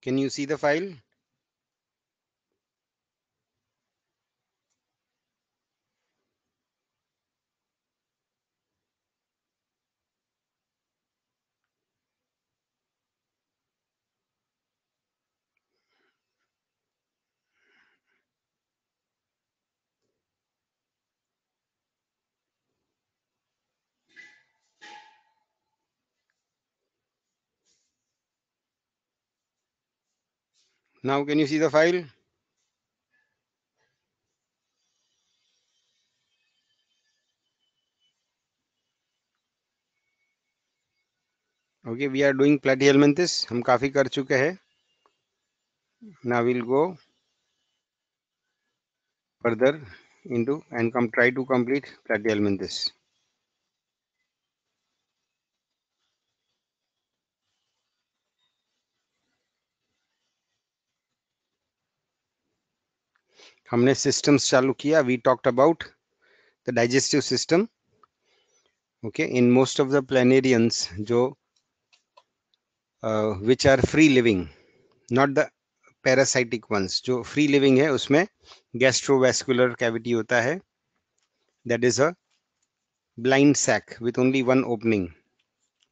Can you see the file? Now can you see the file? Okay, we are doing platyhelminthes. हम काफी कर चुके हैं. Now we'll go further into and try to complete platyhelminthes. हमने systems चालू किया. We talked about the digestive system. Okay, in most of the planarians जो which are free living, not the parasitic ones, जो free living है उसमें gastrovascular cavity होता है, that is a blind sac with only one opening.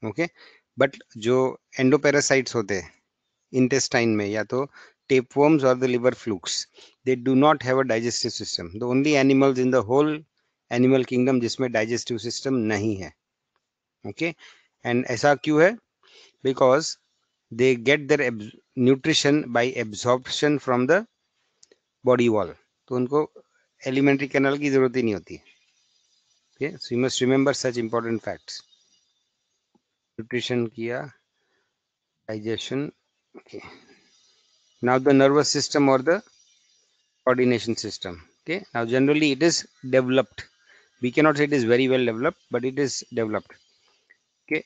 Okay, but जो endoparasites होते हैं intestine में या तो tapeworms or the liver flukes, they do not have a digestive system. The only animals in the whole animal kingdom जिसमें digestive system नहीं है. Okay, and ऐसा क्यों है? Because they get their nutrition by absorption from the body wall. तो उनको elementary canal की जरूरत ही नहीं होती. Okay, so you must remember such important facts. Nutrition किया, digestion. Okay, now the nervous system or the coordination system. Okay, now generally it is developed. We cannot say it is very well developed, but it is developed. Okay,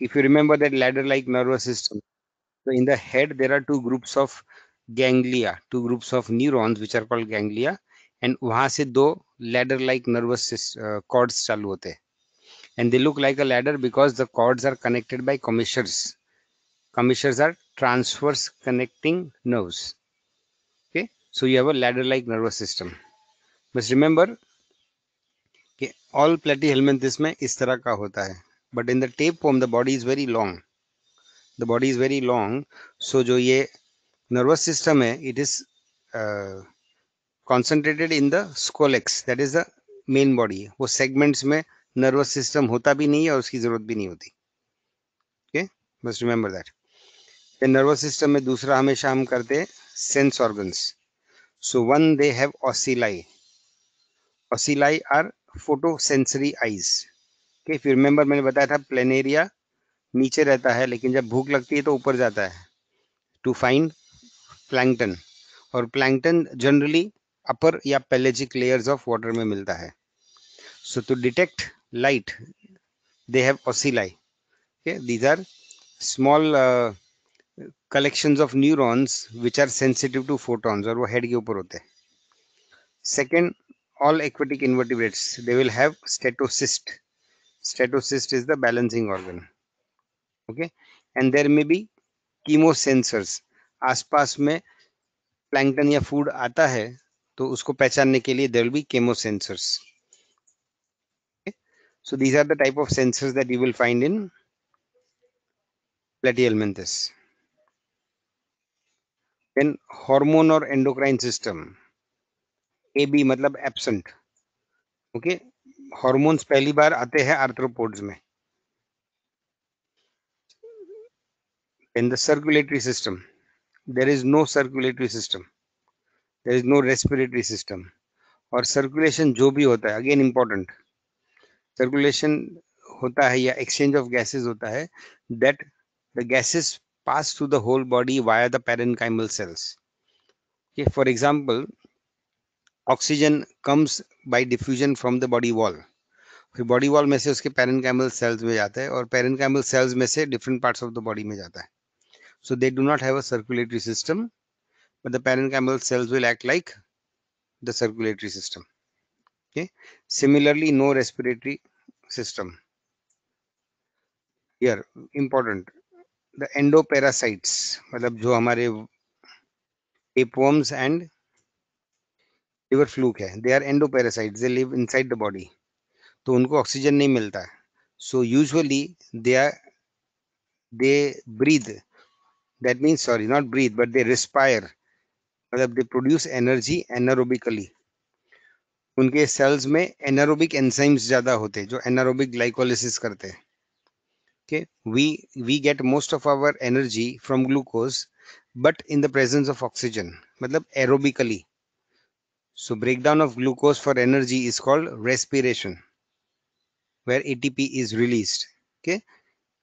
if you remember that ladder like nervous system, so in the head there are two groups of ganglia, two groups of neurons which are called ganglia, and वहां से दो ladder like nervous cords चालू होते हैं, and they look like a ladder because the cords are connected by commissures. Commissures are transverse connecting nerves. Okay, so you have a ladder like nervous system. But remember कि all platyhelminthes में इस तरह का होता है, but in the tapeworm the body is very long. The body is very long, so जो ये nervous system है, it is concentrated in the scolex, that is the main body. वो segments में nervous system होता भी नहीं है और उसकी जरूरत भी नहीं होती. Okay, must remember that. The nervous system में दूसरा हमेशा हम करते हैं sense organs. So one, they have ocelli. Ocelli are photosensory eyes. Okay, if you remember मैंने बताया था planaria नीचे रहता है, लेकिन जब भूख लगती है तो ऊपर जाता है टू फाइंड प्लैंकटन, और प्लैंकटन जनरली अपर या पेलेजिक लेयर्स ऑफ वाटर में मिलता है. So to detect light they have ocelli. Okay, these are small collections of neurons which are sensitive to photons, और वो हेड के ऊपर होते हैं. Second, all aquatic invertebrates, they will have stetocyst. Stetocyst is the balancing organ. Okay, and there may be chemosensors. आसपास में plankton या food आता है तो उसको पहचानने के लिए there will be chemosensors. Okay? So these are the type of sensors that you will find in platyhelminthes. Then hormone or endocrine system. AB मतलब absent. Okay, hormones पहली बार आते हैं arthropods में. In the circulatory system, there is no circulatory system, there is no respiratory system. और circulation जो भी होता है, again important, circulation होता है या exchange of gases होता है, that the gases pass through the whole body via the parenchymal cells. Okay, for example, oxygen comes by diffusion from the body wall. फिर बॉडी वॉल में से उसके parenchymal sales में जाता है, और पेरेन्काइमल सेल्स में से different parts of the body में जाता है. So they do not have a circulatory system, but the parenchymal cells will act like the circulatory system. Okay, similarly no respiratory system. Here important, the endoparasites, मतलब जो हमारे tapeworms and liver fluke है, they are endoparasites, they live inside the body, तो उनको oxygen नहीं मिलता है, so usually they breathe, that means sorry not breathe but they respire, मतलब they produce energy anaerobically, उनके सेल्स में एनारोबिक एंजाइम्स ज्यादा होते हैं जो एनारोबिक ग्लाइकोलिसिस करते हैं. Okay, we get most of our energy from glucose but in the presence of oxygen, मतलब aerobically. So breakdown of glucose for energy is called respiration, where ATP is released. Okay,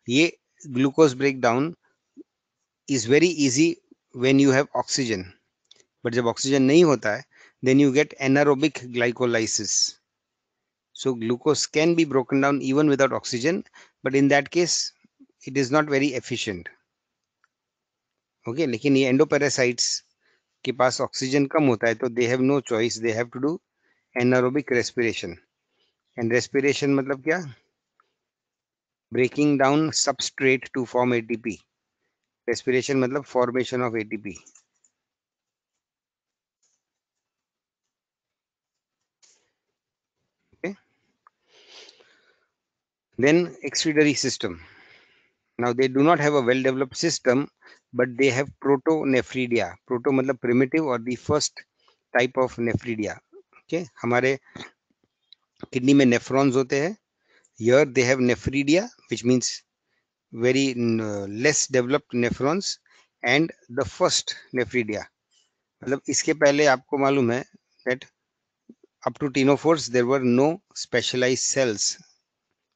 ये glucose breakdown is very easy when you have oxygen, but जब oxygen नहीं होता है then you get anaerobic glycolysis. So glucose can be broken down even without oxygen, but in that case it is not very efficient. Okay, लेकिन ये endoparasites के पास oxygen कम होता है तो they have no choice, they have to do anaerobic respiration. And respiration मतलब क्या? Breaking down substrate to form ATP. Respiration मतलब formation of ATP. Okay, then excretory system. Now they do not have a well developed system but they have protonephridia. Proto मतलब primitive or the first type of nephridia. Okay, हमारे kidney में nephrons होते हैं. Here they have nephridia which means very less developed nephrons and the first nephridia. मतलब इसके पहले आपको मालूम है that up to ctenophores there were no specialized cells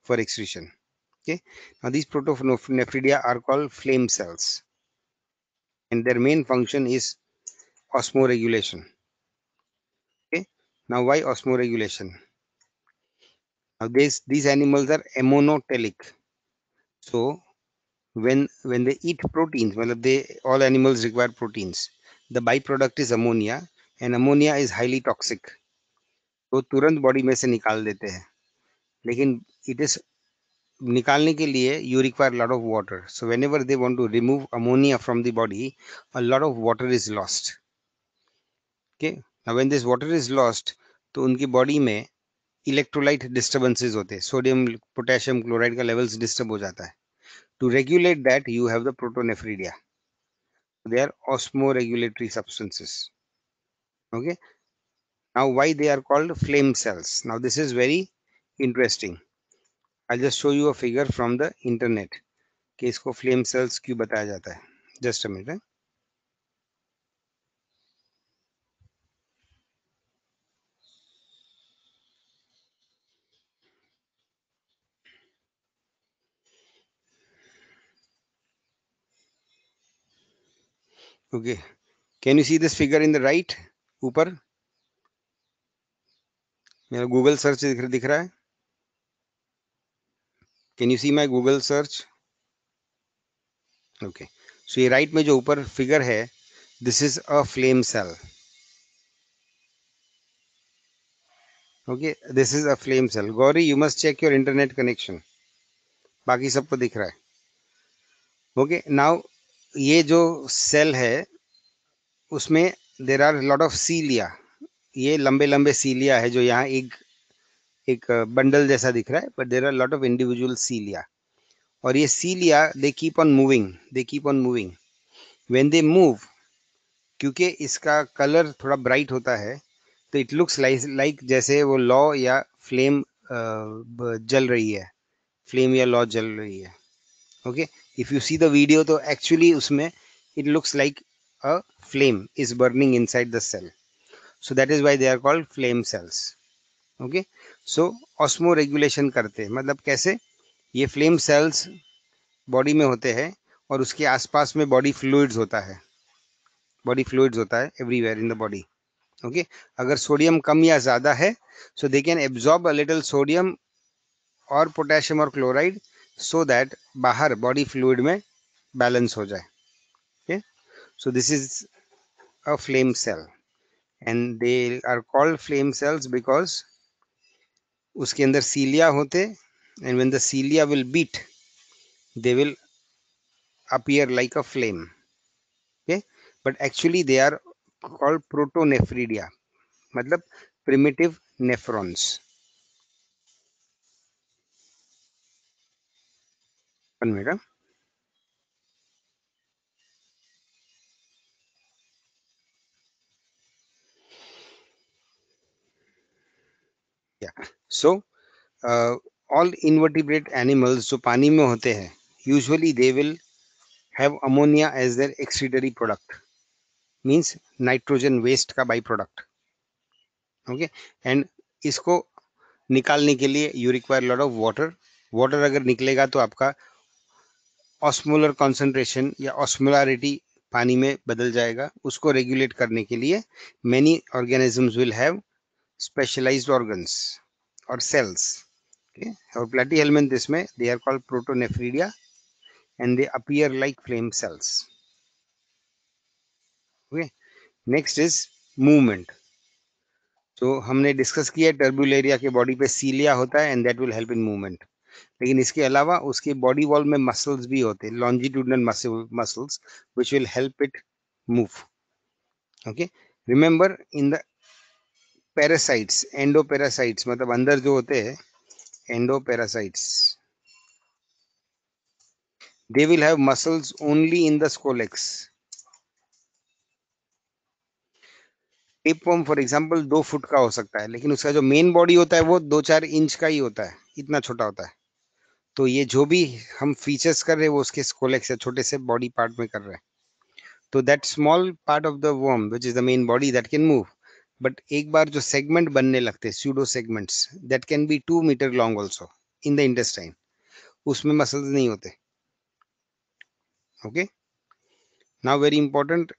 for excretion. Okay, now these protonephridia are called flame cells and their main function is osmoregulation. Okay, now why osmoregulation? Now these animals are ammonotelic, so when they eat proteins, मतलब they all animals require proteins, the byproduct is ammonia and ammonia is highly toxic, तो तुरंत body में से निकाल देते हैं. लेकिन it is निकालने के लिए you require a lot of water, so whenever they want to remove ammonia from the body a lot of water is lost. Okay, now when this water is lost तो उनकी body में electrolyte disturbances होते हैं, sodium potassium chloride का levels disturb हो जाता है. To regulate that you have the protonephridia. They are osmoregulatory substances. Okay, now why they are called flame cells? Now this is very interesting. I'll just show you a figure from the internet कि इसको flame cells क्यों बताया जाता है. Just a minute. Okay, can you see this figure in the right? ऊपर मेरा Google search दिख रहा है. Can you see my Google search? Okay, so ये right में जो ऊपर figure है, this is a flame cell. Okay, this is a flame cell. Gauri, you must check your internet connection. बाकी सबको दिख रहा है. ओके, नाउ ये जो सेल है उसमें there are lot of cilia. ये लंबे लंबे सीलिया है जो यहाँ एक एक बंडल जैसा दिख रहा है, but there are lot of individual cilia. और ये cilia they keep on moving, they keep on moving. When they move, क्योंकि इसका कलर थोड़ा ब्राइट होता है तो इट लुक्स लाइक जैसे वो लॉ या फ्लेम जल रही है, फ्लेम या लॉ जल रही है. Okay, if you see the video तो actually उसमें it looks like a flame is burning inside the cell, so that is why they are called flame cells. Okay, so osmoregulation करते हैं मतलब कैसे? ये flame cells बॉडी में होते हैं और उसके आसपास में बॉडी फ्लूइड्स होता है, बॉडी फ्लूइड्स होता है everywhere in the body. Okay, अगर सोडियम कम या ज़्यादा है so they can absorb a little sodium और पोटेशियम और क्लोराइड so that बाहर बॉडी फ्लूइड में बैलेंस हो जाए. Okay, so this is a flame cell and they are called flame cells because उसके अंदर सीलिया होते and when the cilia will beat they will appear like a flame. Okay, but actually they are called protonephridia, मतलब primitive nephrons. One minute. Yeah. So all invertebrate animals जो पानी में होते हैं, usually they will have ammonia as their excretory product, means nitrogen waste का by product. Okay, and इसको निकालने के लिए you require lot of water. Water अगर निकलेगा तो आपका ऑस्मोलर कॉन्सेंट्रेशन या ऑस्मोलारिटी पानी में बदल जाएगा. उसको रेगुलेट करने के लिए many organisms will have specialised organs और सेल्स. Okay? और platyhelminth इसमें they are called protonephridia and they appear like flame cells. Okay? Next is movement. तो हमने डिस्कस किया टर्बुलेरिया के बॉडी पे सीलिया होता है and that will help in movement. लेकिन इसके अलावा उसके बॉडी वॉल में मसल्स भी होते हैं, longitudinal muscles which will help it move. Okay, remember in the parasites, endoparasites मतलब अंदर जो होते हैं endoparasites, they will have muscles only in the scolex. Tapeworm for example 2 foot का हो सकता है, लेकिन उसका जो मेन बॉडी होता है वो 2-4 इंच का ही होता है, इतना छोटा होता है. तो ये जो भी हम फीचर्स कर रहे हैं वो उसके स्कोलेक्स या छोटे से बॉडी पार्ट में कर रहे हैं. तो that small part of the worm which is the main body that can move. But एक बार जो सेगमेंट बनने लगते हैं pseudo segments that can be 2 metre long also in the intestine, उसमें मसल्स नहीं होते. Okay, now very important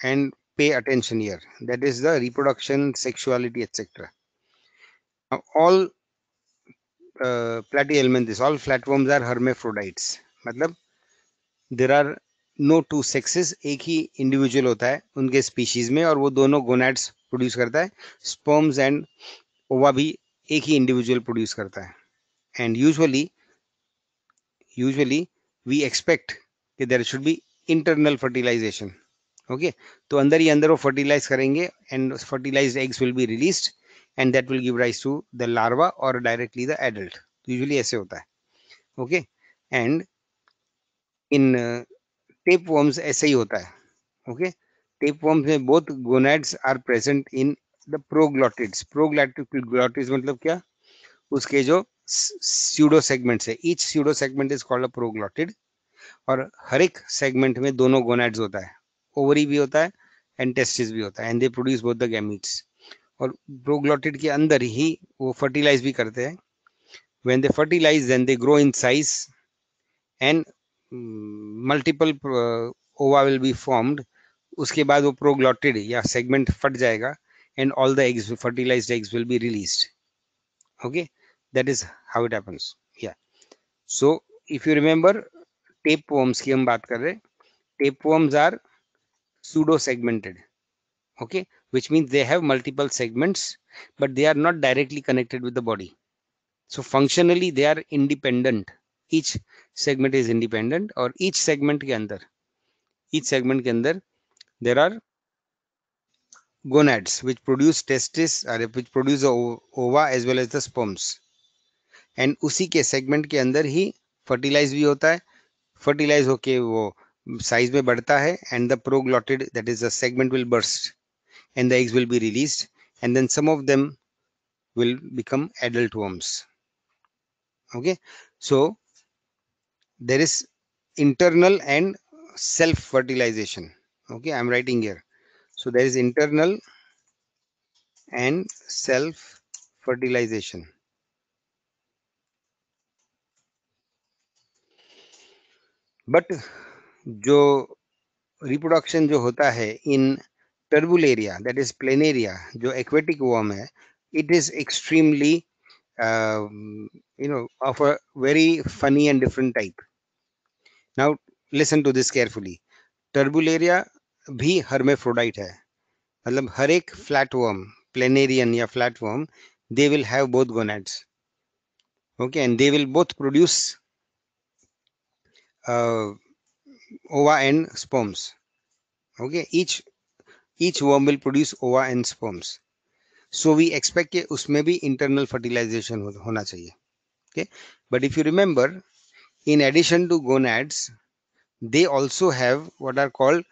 and pay attention here, that is the reproduction, sexuality, etc. Now all platyhelminthes, all flatworms are hermaphrodites, मतलब there are no two sexes, एक ही individual होता है उनके species में और वो दोनों गोनाड्स प्रोड्यूस करता है. स्पर्म्स एंड ओवा भी एक ही इंडिविजुअल प्रोड्यूस करता है. एंड यूजुअली वी एक्सपेक्ट कि there should be internal fertilisation. Okay, तो अंदर ही अंदर वो फर्टिलाइज करेंगे and fertilised eggs will be released and that will give rise to the larva और डायरेक्टली द एडल्ट. यूजुअली ऐसे होता है. ओके, एंड इन टेपवर्म्स ऐसे ही होता है. ओके, टेपवर्म्स में both gonads are present in the proglottids. Proglottids मतलब क्या, उसके जो स्यूडो सेगमेंट्स है, each pseudo segment is called a proglottid. और हर एक सेगमेंट में दोनों गोनाड्स होता है, ओवरी भी होता है एंड टेस्टिस भी होता है and they produce both the gametes. और प्रोग्लॉटिड के अंदर ही वो फर्टिलाइज भी करते हैं. When they fertilise then they grow in size and multiple ova will be formed. उसके बाद वो प्रोग्लॉटिड या सेगमेंट फट जाएगा and all the eggs, fertilised eggs will be released. Okay, that is how it happens. Yeah so if you remember tapeworms की हम बात कर रहे हैं. Tapeworms are pseudo segmented, okay, which means they have multiple segments but they are not directly connected with the body. So functionally they are independent, each segment is independent. और each segment के अंदर there are gonads which produce testis or which produce ova as well as the sperms. and उसी के segment के अंदर ही fertilize भी होता है. fertilize होके वो size में बढ़ता है and the proglottid, that is the segment, will burst and the eggs will be released and then some of them will become adult worms. Okay, so there is internal and self fertilization. Okay, I'm writing here. So there is internal and self fertilization. But जो reproduction जो होता है in Turbuleria, that is Planaria, जो aquatic worm है, it is extremely of a very funny and different type. Now listen to this carefully. टर्बुलेरिया भी hermaphrodite है, मतलब हर एक फ्लैटवर्म, प्लेनेरियन या flatworm, they will have both gonads. Okay, and they will both produce ova and sperms. Okay, each each worm will produce ova and sperms. So we expect कि उसमें भी internal fertilization होना चाहिए. Okay, but if you remember, in addition to gonads, they also have what are called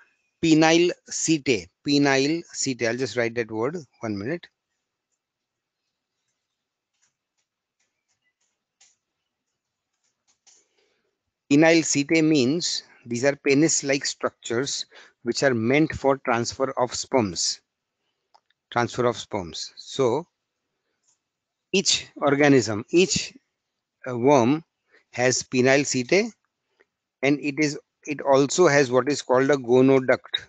penile setae. Penile setae. I'll just write that word. 1 minute. Penile setae means these are penis-like structures which are meant for transfer of sperms. Transfer of sperms. So each organism, each worm has penile setae, and it also has what is called a gonoduct.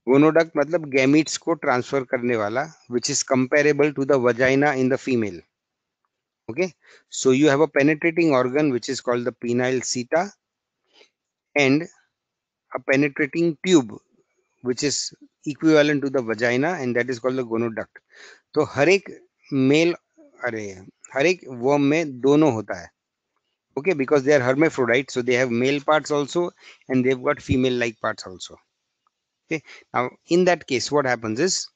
Gonoduct मतलब gametes को transfer करने वाला, which is comparable to the vagina in the female. Okay, so you have a penetrating organ which is called the penile seta and a penetrating tube which is equivalent to the vagina, and that is called the gonoduct. तो हर एक mail अरे हर एक worm में दोनों होता है. Okay, because they are hermaphrodite, so they have male parts also and they've got female like parts also. Okay, now in that case what happens is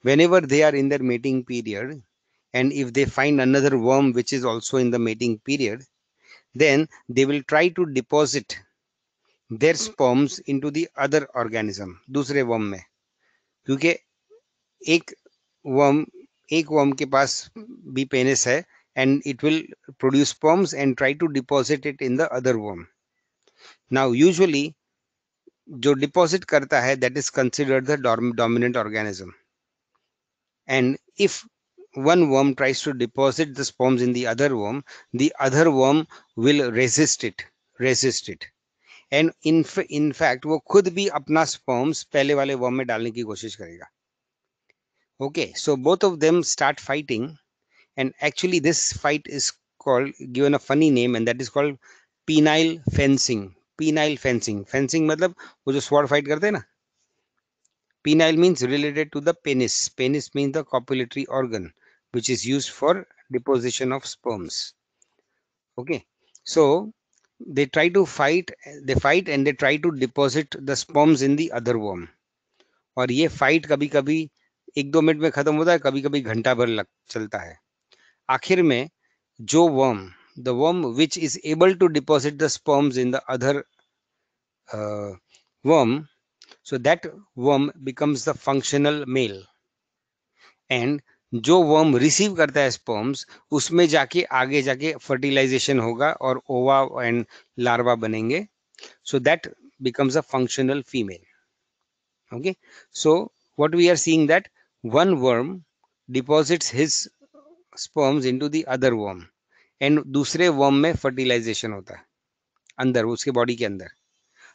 whenever they are in their mating period, and if they find another worm which is also in the mating period, then they will try to deposit their sperms into the other organism, दूसरे worm में. क्योंकि एक worm एक worm के पास भी penis है, and it will produce sperms and try to deposit it in the other worm. Now usually जो deposit करता है, that is considered the dominant organism, and if one worm tries to deposit the sperms in the other worm will resist it, and in fact वो खुद भी अपना sperms पहले वाले worm में डालने की कोशिश करेगा. Okay, so both of them start fighting, and actually this fight is called, given a funny name, and that is called penile fencing. Penile fencing. Fencing मतलब वो जो sword fight करते हैं ना. Penile means related to the penis. Penis means the copulatory organ, which is used for deposition of sperms. Okay, so they try to fight. They fight and they try to deposit the sperms in the other worm. और ये fight कभी-कभी 1-2 minute में खत्म होता है, कभी-कभी घंटा भर लग चलता है. आखिर में जो worm, the worm which is able to deposit the sperms in the other worm, so that worm becomes the functional male. And जो वर्म रिसीव करता है स्पर्म्स, उसमें जाके आगे जाके फर्टिलाइजेशन होगा और ओवा एंड लार्वा बनेंगे. So that becomes a functional female. Okay, so what we are seeing that one worm deposits his sperms into the other worm, and दूसरे वर्म में फर्टिलाइजेशन होता है अंदर उसके बॉडी के अंदर.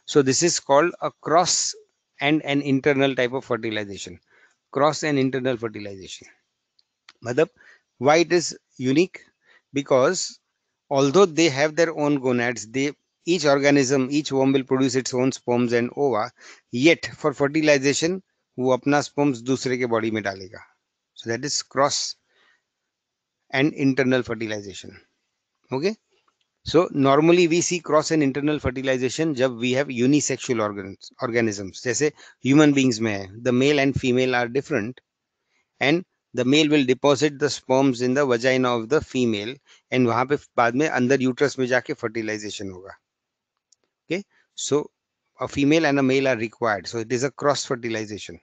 So this is called a cross and an internal type of fertilization. Cross and internal fertilization. Madhab, why it is unique? Because although they have their own gonads, each organism, each worm will produce its own sperms and ova, yet for fertilization वो अपना sperms दूसरे के body में डालेगा. So that is cross and internal fertilization. Okay, so normally we see cross and internal fertilization जब we have unisexual organisms. जैसे human beings में है, the male and female are different, and the male will deposit the sperms in the vagina of the female, and वहां पे बाद में अंदर uterus में जाके fertilization होगा. Okay, so a female and a male are required, so it is a cross fertilization.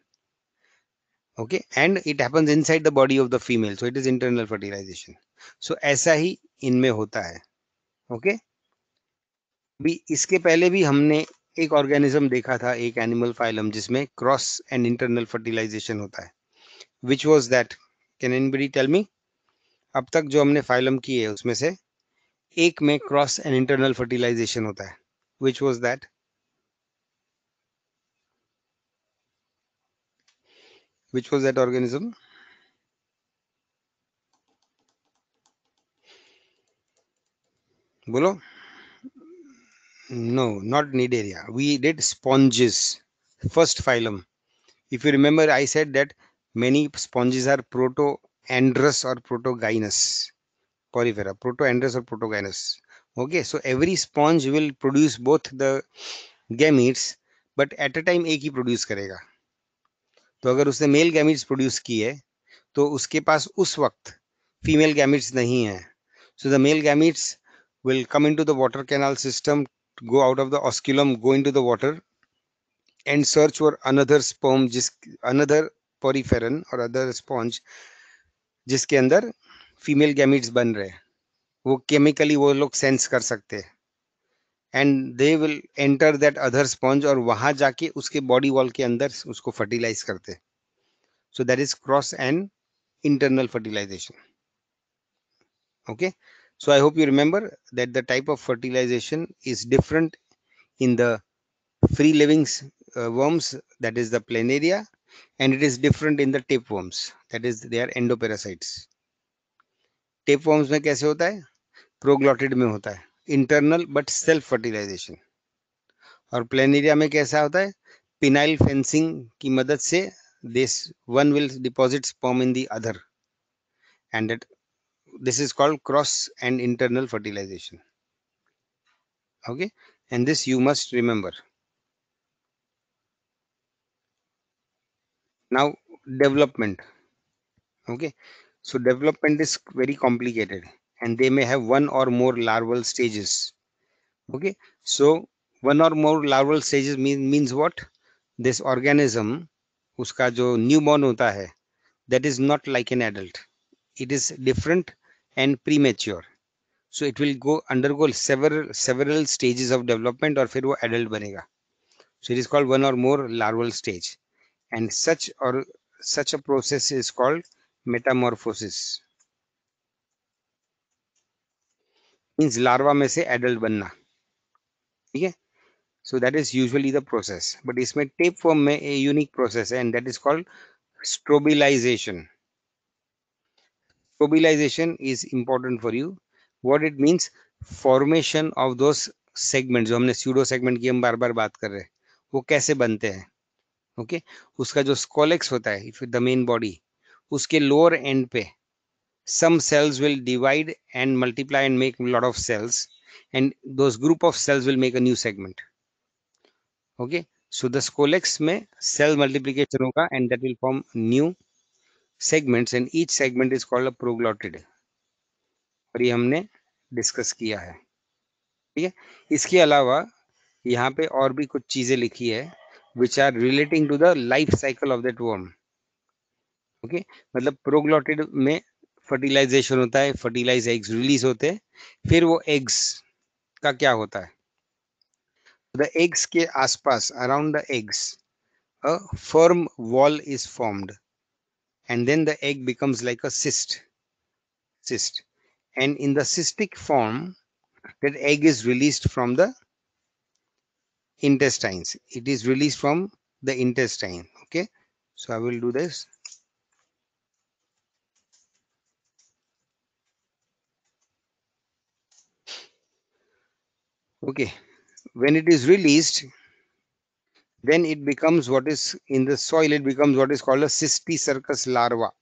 Okay, and it happens inside the body of the female, so it is internal fertilization. So ऐसा ही इनमें होता है. Okay, भी इसके पहले भी हमने एक ऑर्गेनिज्म देखा था, एक एनिमल फाइलम जिसमें क्रॉस एंड इंटरनल फर्टिलाइजेशन होता है. Which was that? Can anybody tell me? अब तक जो हमने फाइलम की है उसमें से एक में क्रॉस एंड इंटरनल फर्टिलाइजेशन होता है. Which was that? Which was that organism? बोलो. No, not Cnidaria. We did sponges. First phylum. If you remember, I said that many sponges are protoandrous or protogynous. Porifera, protoandrous or protogynous. Okay, so every sponge will produce both the gametes, but at a time एक ही produce करेगा। तो अगर उसने male gametes produce की है तो उसके पास उस वक्त फीमेल गैमिट्स नहीं है। So the male gametes will come into the water canal system, go out of the osculum, go into the water and search for another sperm, जिस another poriferan और other sponge जिसके अंदर female gametes बन रहे हैं। वो chemically वो लोग सेंस कर सकते हैं and they will enter that other sponge और वहां जाके उसके बॉडी वॉल के अंदर उसको फर्टिलाइज करते हैं। सो that is cross and internal fertilization. Okay, so I hope you remember that the type of fertilization is different in the free living worms, that is the planaria, and it is different in the tapeworms, that is they are endoparasites. Tapeworms में कैसे होता है? Proglottid में होता है, internal but self fertilisation. और planaria में कैसा होता है? पिनाइल फेंसिंग की मदद से this one will deposit sperm in the other and this is called cross and internal fertilization. Okay, and this you must remember. Now development. Okay, so development is very complicated and they may have one or more larval stages. Okay, so one or more larval stages means what? This organism, उसका जो newborn होता है, that is not like an adult. It is different and premature. So it will go undergo several stages of development और फिर वो adult बनेगा. So it is called one or more larval stage, and such a process is called metamorphosis. Means larva में से adult बनना, ठीक है? So that is usually the process. But इसमें tapeworm में a unique process है, and that is called strobilization. Strobilization is important for you. What it means? Formation of those segments जो हमने pseudo segment की हम बार बार बात कर रहे हैं, वो कैसे बनते हैं? ओके, उसका जो स्कोलेक्स होता है इफ द मेन बॉडी, उसके लोअर एंड पे some cells will divide and multiply and make a lot of cells, and those group of cells will make a new segment. Okay, so the scolex में cell multiplication होगा and that will form new segments and each segment is called a proglottid. और ये हमने discuss किया है, ठीक है? इसके अलावा यहाँ पे और भी कुछ चीजें लिखी है which are relating to the life cycle of that worm. Okay, मतलब प्रोग्लॉटिड में फर्टिलाइजेशन होता है, फर्टिलाइज एग्स रिलीज होते हैं, फिर वो एग्स का क्या होता है? द एग्स के आसपास around the eggs a firm wall is formed and then the egg becomes like a cyst and in the cystic form that egg is released from the intestines. It is released from the intestine. Okay, so I will do this. Okay, when it is released, then it becomes what is in the soil, it becomes what is called a cysticercus larva.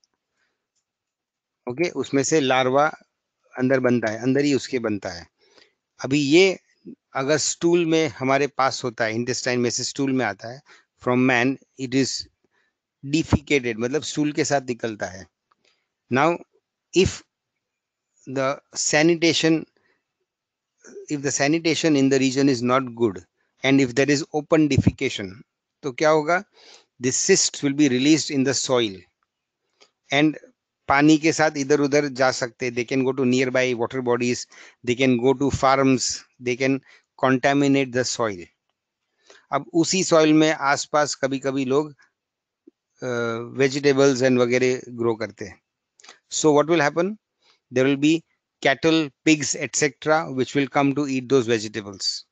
Okay, उसमें से larva अंदर बनता है, अंदर ही उसके बनता है। अभी ये अगर स्टूल में हमारे पास होता है, इंटेस्टाइन में से स्टूल में आता है फ्रॉम मैन, इट इज डिफिकेटेड, मतलब स्टूल के साथ निकलता है। Now if the sanitation if the sanitation in the region is not good and if there is open defecation, तो क्या होगा? This cyst will be released in the soil and पानी के साथ इधर उधर जा सकते, they can go to nearby water bodies, they can go to farms, they can contaminate the soil. अब उसी सॉइल में आसपास कभी कभी लोग वेजिटेबल्स एंड वगैरह ग्रो करते हैं. So what will happen? There will be cattle, pigs, etc., which will come to eat those vegetables.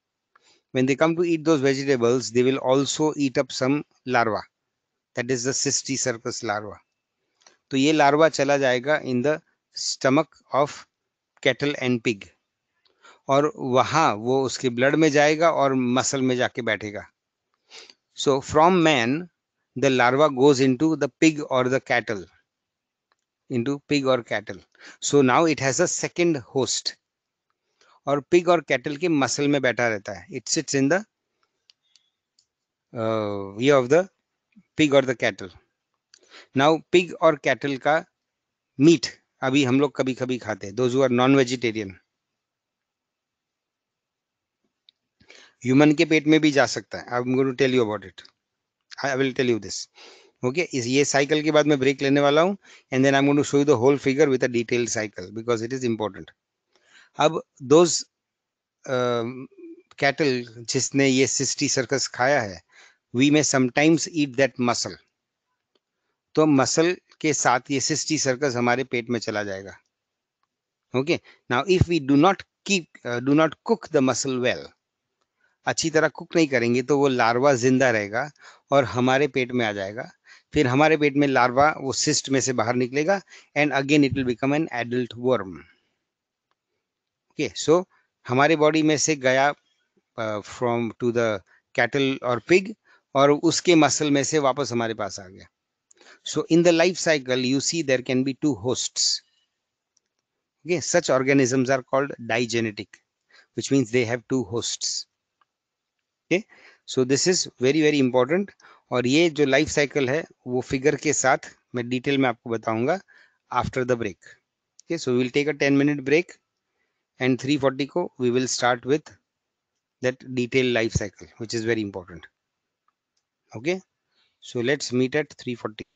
When they come to eat those vegetables, they will also eat up some larva. That is the cysticercus larva. तो ये larva चला जाएगा in the stomach of cattle and pig और वहां वो उसके blood में जाएगा और मसल में जाके बैठेगा. So from man the larva goes into the pig और the cattle, into pig or cattle. So now it has a second host और पिग और कैटल के मसल में बैठा रहता है. It sits in the year of the pig or the cattle. Now pig और cattle का मीट अभी हम लोग कभी कभी खाते हैं, those who are non vegetarian. Human के पेट में भी जा सकता है. I am going to tell you about it. I will tell you this. Okay, इस ये साइकिल के बाद मैं ब्रेक लेने वाला हूँ, and then I am going to show you the whole figure with a detailed cycle because it is important. अब those cattle जिसने ये सिस्टी सर्कस खाया है, we may sometimes eat that muscle. तो मसल के साथ ये सिस्टी सर्कस हमारे पेट में चला जाएगा. Okay, now if we do not cook the muscle well, अच्छी तरह कुक नहीं करेंगे तो वो लार्वा जिंदा रहेगा और हमारे पेट में आ जाएगा. फिर हमारे पेट में लार्वा वो सिस्ट में से बाहर निकलेगा, and again it will become an adult worm. Okay, so हमारे बॉडी में से गया फ्रॉम टू द कैटल और पिग, और उसके मसल में से वापस हमारे पास आ गया. So in the life cycle you see there can be two hosts. Okay, such organisms are called digenetic, which means they have two hosts. Okay, so this is very very important. और ये जो life cycle है वो figure के साथ मैं detail में आपको बताऊंगा after the break. Okay, so we will take a 10-minute break, and 3:40 को we will start with that detailed life cycle, which is very important. Okay, so let's meet at 3:40.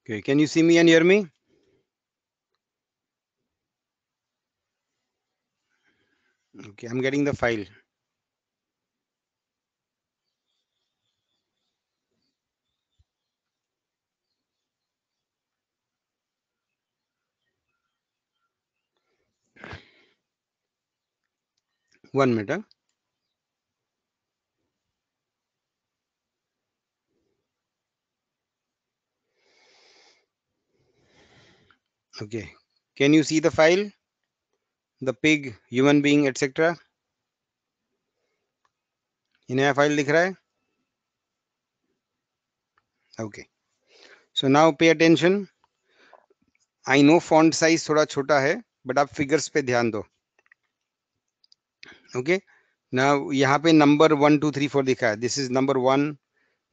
Okay, can you see me and hear me? Okay, I'm getting the file. One minute. Huh? Okay, can you see the file? The pig, human being, etc. ये नया file दिख रहा है? Okay, so now pay attention. I know font size थोड़ा छोटा है, but आप figures पे ध्यान दो. Okay, now यहाँ पे number 1 2 3 4 दिखा है. This is number 1,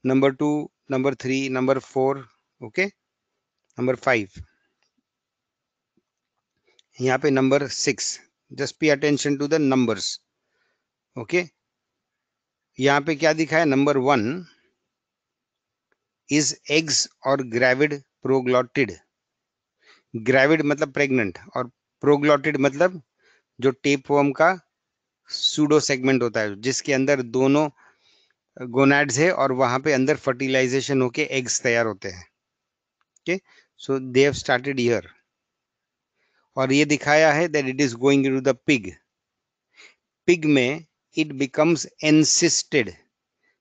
number 2, number 3, number 4. Okay, number 5. यहाँ पे number 6. Just pay attention to the numbers. Okay, यहाँ पे क्या दिखा है? Number 1 is eggs or gravid proglotid. Gravid मतलब प्रेग्नेंट और प्रोग्लॉटिड मतलब जो टेपवर्म का सूडो सेगमेंट होता है जिसके अंदर दोनों गोनाड्स है और वहां पे अंदर फर्टिलाइजेशन होके एग्स तैयार होते हैं. Okay, so they have started here और ये दिखाया है that it is going into the pig. Pig में इट बिकम्स एनसिस्टेड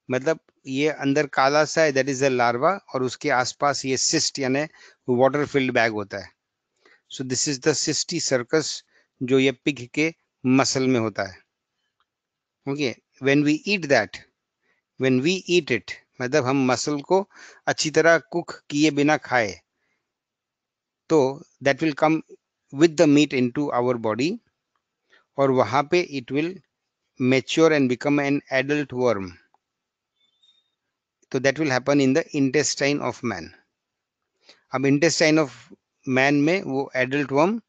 मतलब ये अंदर काला सा है दैट इज द लार्वा और उसके आसपास ये सिस्ट यानी वाटर फिल्ड बैग होता है. So this is the cysticercus जो ये पिग के मसल में होता है. Okay, when we eat that, when we eat it मतलब हम मसल को अच्छी तरह कुक किए बिना खाए तो that will come with the meat into our body और वहां पे it will mature and become an adult worm. तो that will happen in the intestine of man. अब इंटेस्टाइन ऑफ मैन में वो एडल्ट वर्म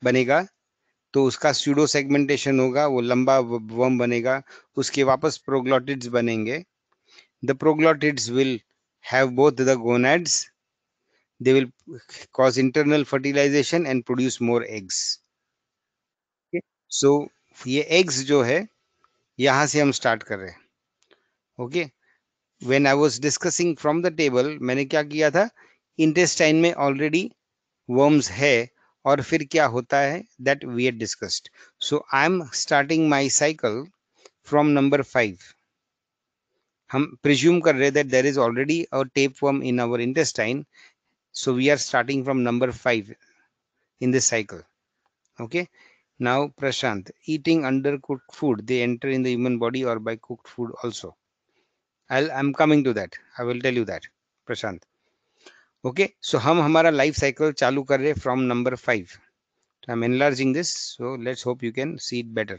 बनेगा तो उसका स्यूडो सेगमेंटेशन होगा, वो लंबा वर्म बनेगा, उसके वापस प्रोग्लॉटिड्स बनेंगे. The proglottids will have both the gonads. They will cause internal fertilization and produce more eggs. Okay? So ये eggs जो है यहाँ से हम start कर रहे हैं. Okay? When I was discussing from the table, मैंने क्या किया था? Intestine में already worms है और फिर क्या होता है? That we had discussed. So I am starting my cycle from number 5. हम presume कर रहे that there is already a tapeworm in our intestine. So we are starting from number 5 in this cycle. Okay. Now, Prashant, eating undercooked food, they enter in the human body or by cooked food also. I'm coming to that. I will tell you that, Prashant. Okay. So हम हमारा life cycle चालू कर रहे from number 5. So I'm enlarging this. So let's hope you can see it better.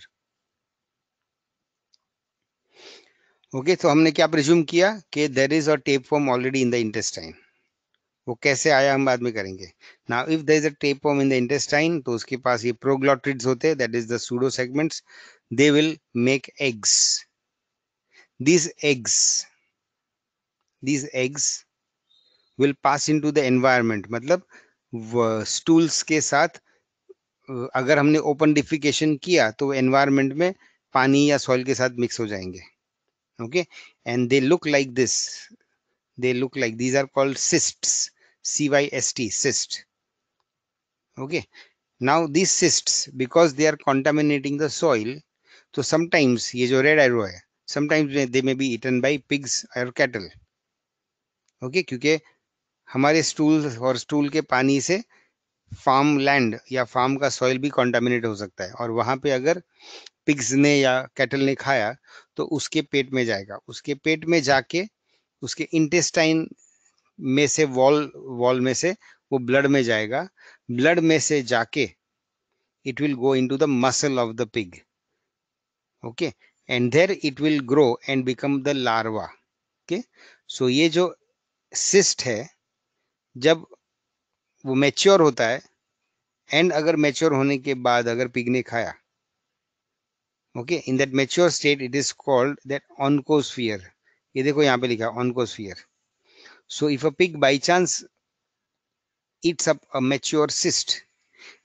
Okay. तो हमने क्या presume किया कि there is a tapeworm already in the intestine. वो कैसे आया हम बाद में करेंगे. Now if there is a tapeworm in the intestine तो उसके पास ये proglottids होते हैं, that is the pseudo segments. They will make eggs. These eggs will pass into the environment. मतलब stools के साथ अगर हमने open defecation किया तो environment में पानी या soil के साथ mix हो जाएंगे. Okay, and they look like this. They look like, these are called cysts. CYST, cyst. Okay. Now these cysts, because they are contaminating the soil, so sometimes ये जो red arrow है, sometimes they may be eaten by pigs or cattle. Okay, क्योंकि हमारे stool और stool के पानी से farm land या फार्म का सॉइल भी कंटामिनेट हो सकता है और वहां पे अगर पिग्स ने या कैटल ने खाया तो उसके पेट में जाएगा, उसके पेट में जाके उसके इंटेस्टाइन में से वॉल वॉल में से वो ब्लड में जाएगा, ब्लड में से जाके it will go into the muscle of the pig. Okay, and there it will grow and become the larva. Okay, so ये जो cyst है जब वो मैच्योर होता है एंड अगर मैच्योर होने के बाद अगर पिग ने खाया, okay, in that mature state it is called that oncosphere. ये देखो यहाँ पे लिखा है oncosphere. So if a pig by chance eats up a mature cyst,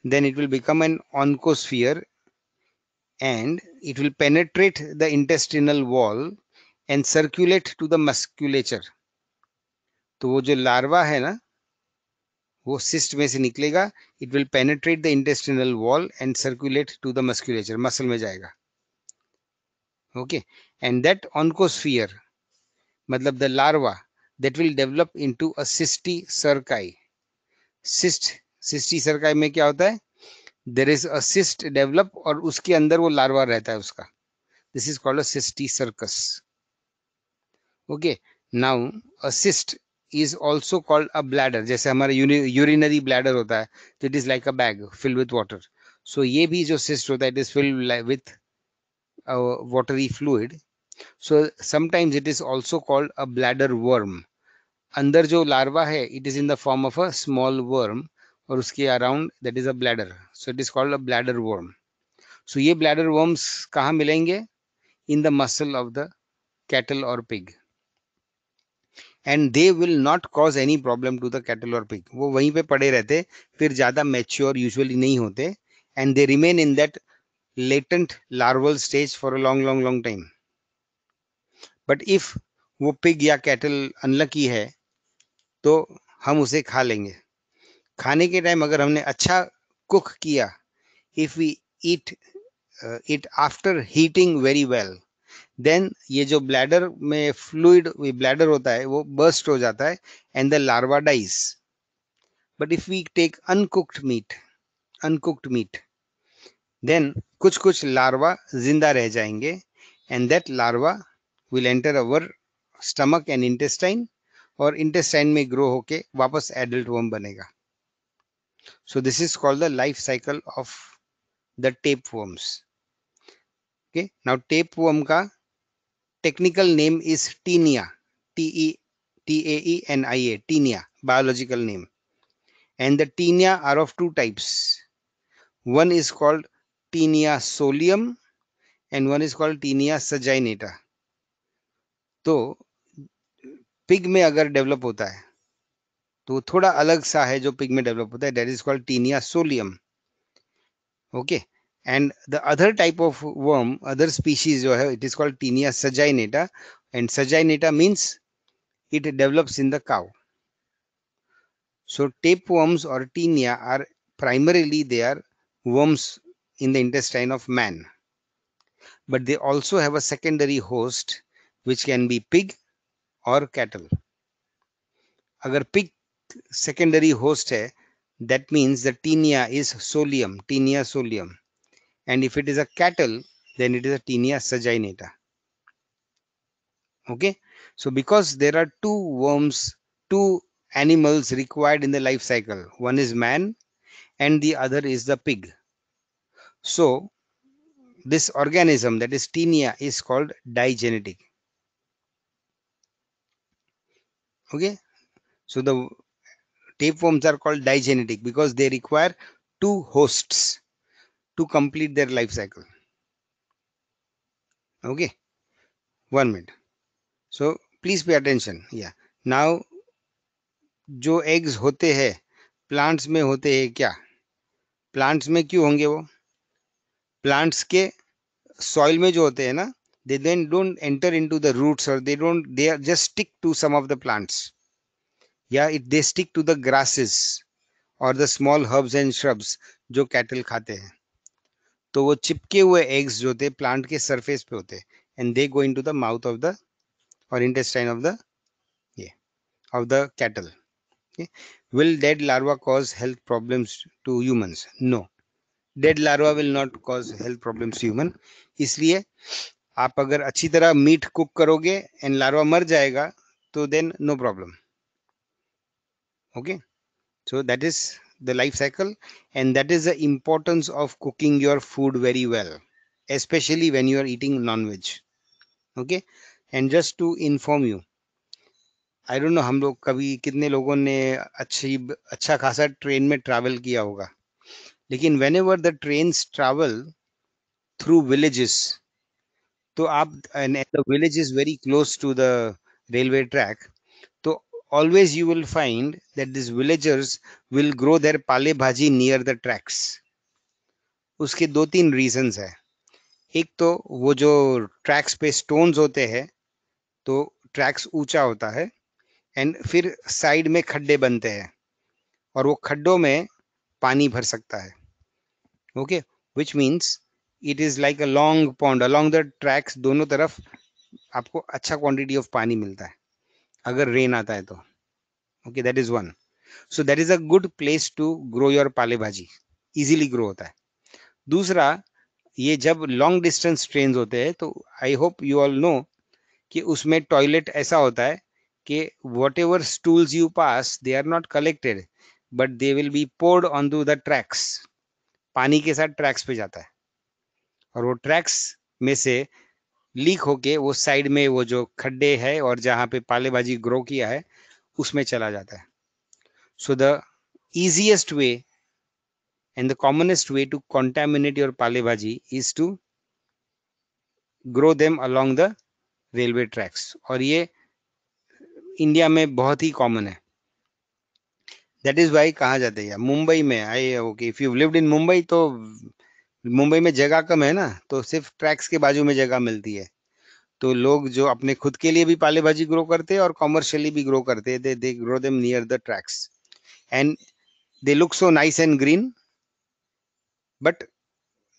then it will become an oncosphere and it will penetrate the intestinal wall and circulate to the musculature. तो वो जो larva है ना, वो cyst में से निकलेगा, it will penetrate the intestinal wall and circulate to the musculature, muscle में जाएगा. ओके, एंड दैट ऑन्कोस्फियर मतलब the larva that will develop into a cysticerci. cysticerci में क्या होता है? There is a cyst develop और उसके अंदर वो लार्वा रहता है उसका. This is called a cysticercus. Okay, now a cyst is also called a bladder. जैसे हमारा urinary bladder होता है, तो it is like a bag filled with water. So ये भी जो cyst होता है, it is filled with watery fluid. So sometimes it is also called a bladder worm. अंदर जो लार्वा है, it is in the form of a small worm और उसके around that is a bladder. So it is called a bladder worm. So ये bladder worms कहाँ मिलेंगे? In the muscle of the cattle or pig. And they will not cause any problem to the cattle or pig. वो वहीं पे पड़े रहते, फिर ज़्यादा mature usually नहीं होते, and they remain in that latent larval stage for a long time. But if वो pig या cattle unlucky है, तो हम उसे खा लेंगे. खाने के टाइम अगर हमने अच्छा कुक किया, if we eat it after heating very well, then ये जो ब्लैडर में फ्लूइड ब्लैडर होता है वो बर्स्ट हो जाता है and the larva dies. But if we take uncooked meat then कुछ लार्वा जिंदा रह जाएंगे and that larva will enter our stomach and intestine और इंटेस्टाइन में ग्रो होके वापस एडल्ट वर्म बनेगा. So this is called the life cycle of the tapeworms. Okay, now tapeworm का technical name is Taenia, Taenia, Taenia, biological name. And the Taenia are of two types. One is called Taenia solium and one is called Taenia saginata. तो pig में अगर develop होता है तो थोड़ा अलग सा है जो पिग में डेवलप होता है, that is called Taenia solium. Okay, and the other type of worm, other species जो है, it is called Taenia saginata, and saginata means it develops in the cow. So tapeworms or taenia are primarily they are worms in the intestine of man, but they also have a secondary host which can be pig or cattle. अगर pig secondary host है, that means the taenia is solium, Taenia solium, and if it is a cattle, then it is a Taenia saginata. Okay, so because there are two animals required in the life cycle, one is man and the other is the pig. So this organism, that is Taenia, is called digenetic. Okay, so the tapeworms are called digenetic because they require two hosts to complete their life cycle. Okay, 1 minute. So please pay attention. Yeah, now जो eggs होते हैं plants में होते हैं क्या? Plants में क्यों होंगे वो? Plants के soil में जो होते हैं ना, they then don't enter into the roots or they are just stick to some of the plants. Yeah, they stick to the grasses or the small herbs and shrubs जो cattle खाते हैं. तो वो चिपके हुए eggs जो होते plant के सरफेस पे होते and they go into the mouth of the or intestine of the cattle. Okay. Will dead larva cause health problems to humans? No, dead larva will not cause health problems to human. इसलिए आप अगर अच्छी तरह meat cook करोगे and larva मर जाएगा तो then no problem. Okay, so that is the life cycle, and that is the importance of cooking your food very well, especially when you are eating non-veg. Okay, and just to inform you, I don't know हम लोग कभी कितने लोगों ने अच्छा खासा train में travel किया होगा, लेकिन whenever the trains travel through villages, तो आप and the village is very close to the railway track, तो always you will find that these villagers will grow their pale bhaji near the tracks. उसके दो तीन reasons है. एक तो वो जो ट्रैक्स पे स्टोन्स होते हैं, तो ट्रैक्स ऊंचा होता है, एंड फिर साइड में खड्डे बनते हैं, और वो खड्डों में पानी भर सकता है. Okay, which means it is like a long pond along the tracks. दोनों तरफ आपको अच्छा क्वांटिटी ऑफ पानी मिलता है अगर रेन आता है तो. Okay, that is one. So that is a good place to grow your pale bhaji. Easily grow होता है. दूसरा, ये जब लॉन्ग डिस्टेंस ट्रेन होते हैं तो I hope you all know कि उसमें टॉयलेट ऐसा होता है कि whatever stools you pass they are not collected, but they will be poured on to the tracks. पानी के साथ ट्रैक्स पे जाता है, और वो ट्रैक्स में से लीक होके वो साइड में वो जो खड्डे है और जहाँ पे पालेबाजी ग्रो किया है उसमें चला जाता है. So the easiest way and the commonest way to contaminate your pale bhaji is to grow them along the railway tracks. और ये इंडिया में बहुत ही कॉमन है. दैट इज वाई कहा जाता है मुंबई में, I okay, if you lived in Mumbai तो मुंबई में जगह कम है ना, तो सिर्फ ट्रैक्स के बाजू में जगह मिलती है. तो लोग जो अपने खुद के लिए भी पाले भाजी ग्रो करते हैं और कॉमर्शियली भी ग्रो करते हैं, they grow them near the tracks, and they look so nice and green, but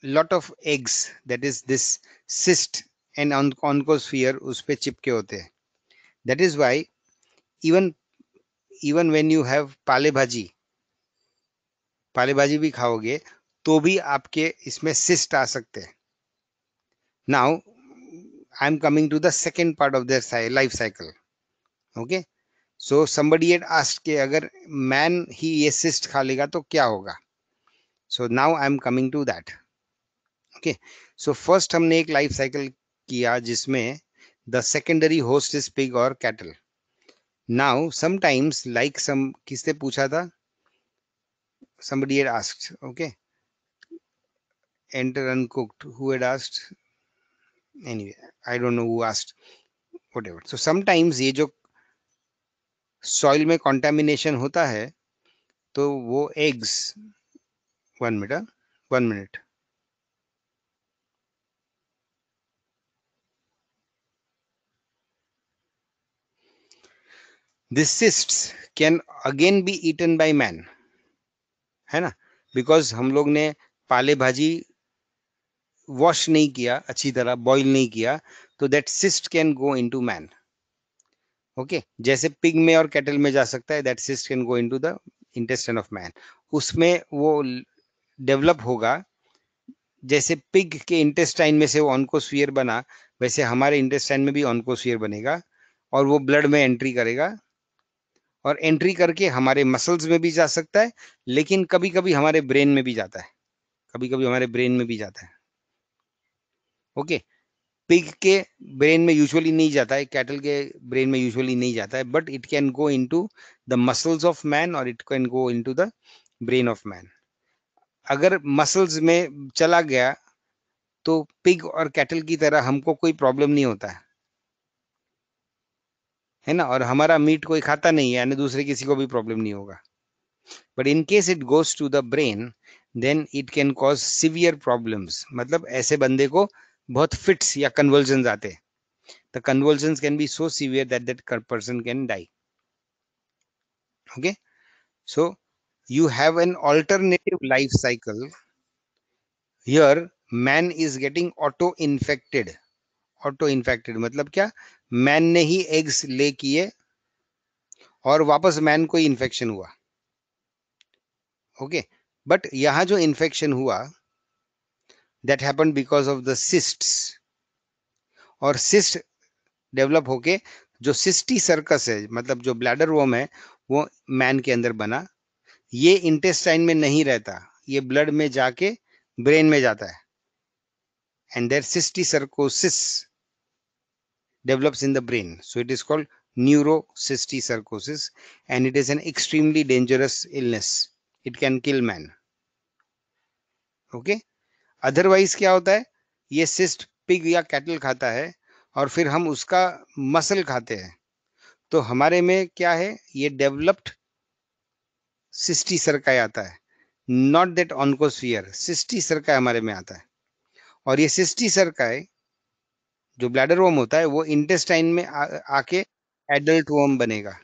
lot of eggs, that is this cyst and oncosphere उस पे चिपके होते हैं. That is why even even when you have पाले भाजी भी खाओगे तो भी आपके इसमें cyst आ सकते हैं. Now I am coming to the second part of their life cycle. Okay, so somebody had asked कि अगर man ही ये cyst खा लेगा तो क्या होगा. So now I am coming to that. Okay, so first हमने एक लाइफ साइकिल किया जिसमें the secondary host is pig और cattle. Now sometimes like some किसने पूछा था, somebody had asked, okay, enter uncooked, who had asked, anyway I don't know who asked, whatever. So sometimes ये जो सॉइल में contamination होता है तो वो eggs, 1 minute, 1 minute. These cysts can again be eaten by man, है ना, because हम लोग ने पाले भाजी वॉश नहीं किया अच्छी तरह, बॉईल नहीं किया, तो that cyst can go into man. Okay, जैसे पिग में और कैटल में जा सकता है, that cyst can go into the intestine of man. उसमें वो डेवलप होगा. जैसे पिग के इंटेस्टाइन में से वो ऑन्कोस्फियर बना, वैसे हमारे इंटेस्टाइन में भी ऑन्कोस्फियर बनेगा, और वो ब्लड में एंट्री करेगा, और एंट्री करके हमारे मसल्स में भी जा सकता है, लेकिन कभी कभी हमारे ब्रेन में भी जाता है, कभी कभी हमारे ब्रेन में भी जाता है. ओके, पिग के ब्रेन में यूजुअली नहीं जाता है, कैटल के ब्रेन में यूजुअली नहीं जाता है, but it can go into the muscles of man, और it can go into the brain of man. अगर मसल्स में चला गया तो पिग और कैटल की तरह हमको कोई प्रॉब्लम नहीं होता है ना, और हमारा मीट कोई खाता नहीं है, यानी दूसरे किसी को भी प्रॉब्लम नहीं होगा. But in case it goes to the brain, then it can cause severe problems. मतलब ऐसे बंदे को बहुत फिट्स या कन्वर्जन आते हैं. The convulsions can be so severe that that person can die. Okay, so you have an alternative life cycle. Here man is getting auto infected. Auto infected मतलब क्या, मैन ने ही एग्स ले किए और वापस मैन को इन्फेक्शन हुआ. Okay, but यहां जो इन्फेक्शन हुआ, that happened because of the cysts. और सिस्ट डेवलप होके जो सिस्टी सर्कस है, मतलब जो ब्लैडर वॉर्म है, वो मैन के अंदर बना. ये इंटेस्टाइन में नहीं रहता, ये ब्लड में जाके ब्रेन में जाता है, and there cysticercosis develops in the brain. So it is called neurocysticirrhosis, and it is an extremely dangerous illness. It can kill man. Okay, otherwise क्या होता है, ये सिस्ट पिग या कैटल खाता है और फिर हम उसका मसल खाते हैं, तो हमारे में क्या है, ये डेवलप्ड सिस्टी सर्काई आता है, नॉट दैट ऑन्कोस्फियर, सिस्टी सर्काई हमारे में आता है। और ये सिस्टी सर्काई जो ब्लैडर वर्म होता है वो इंटेस्टाइन में आके एडल्ट वर्म बनेगा।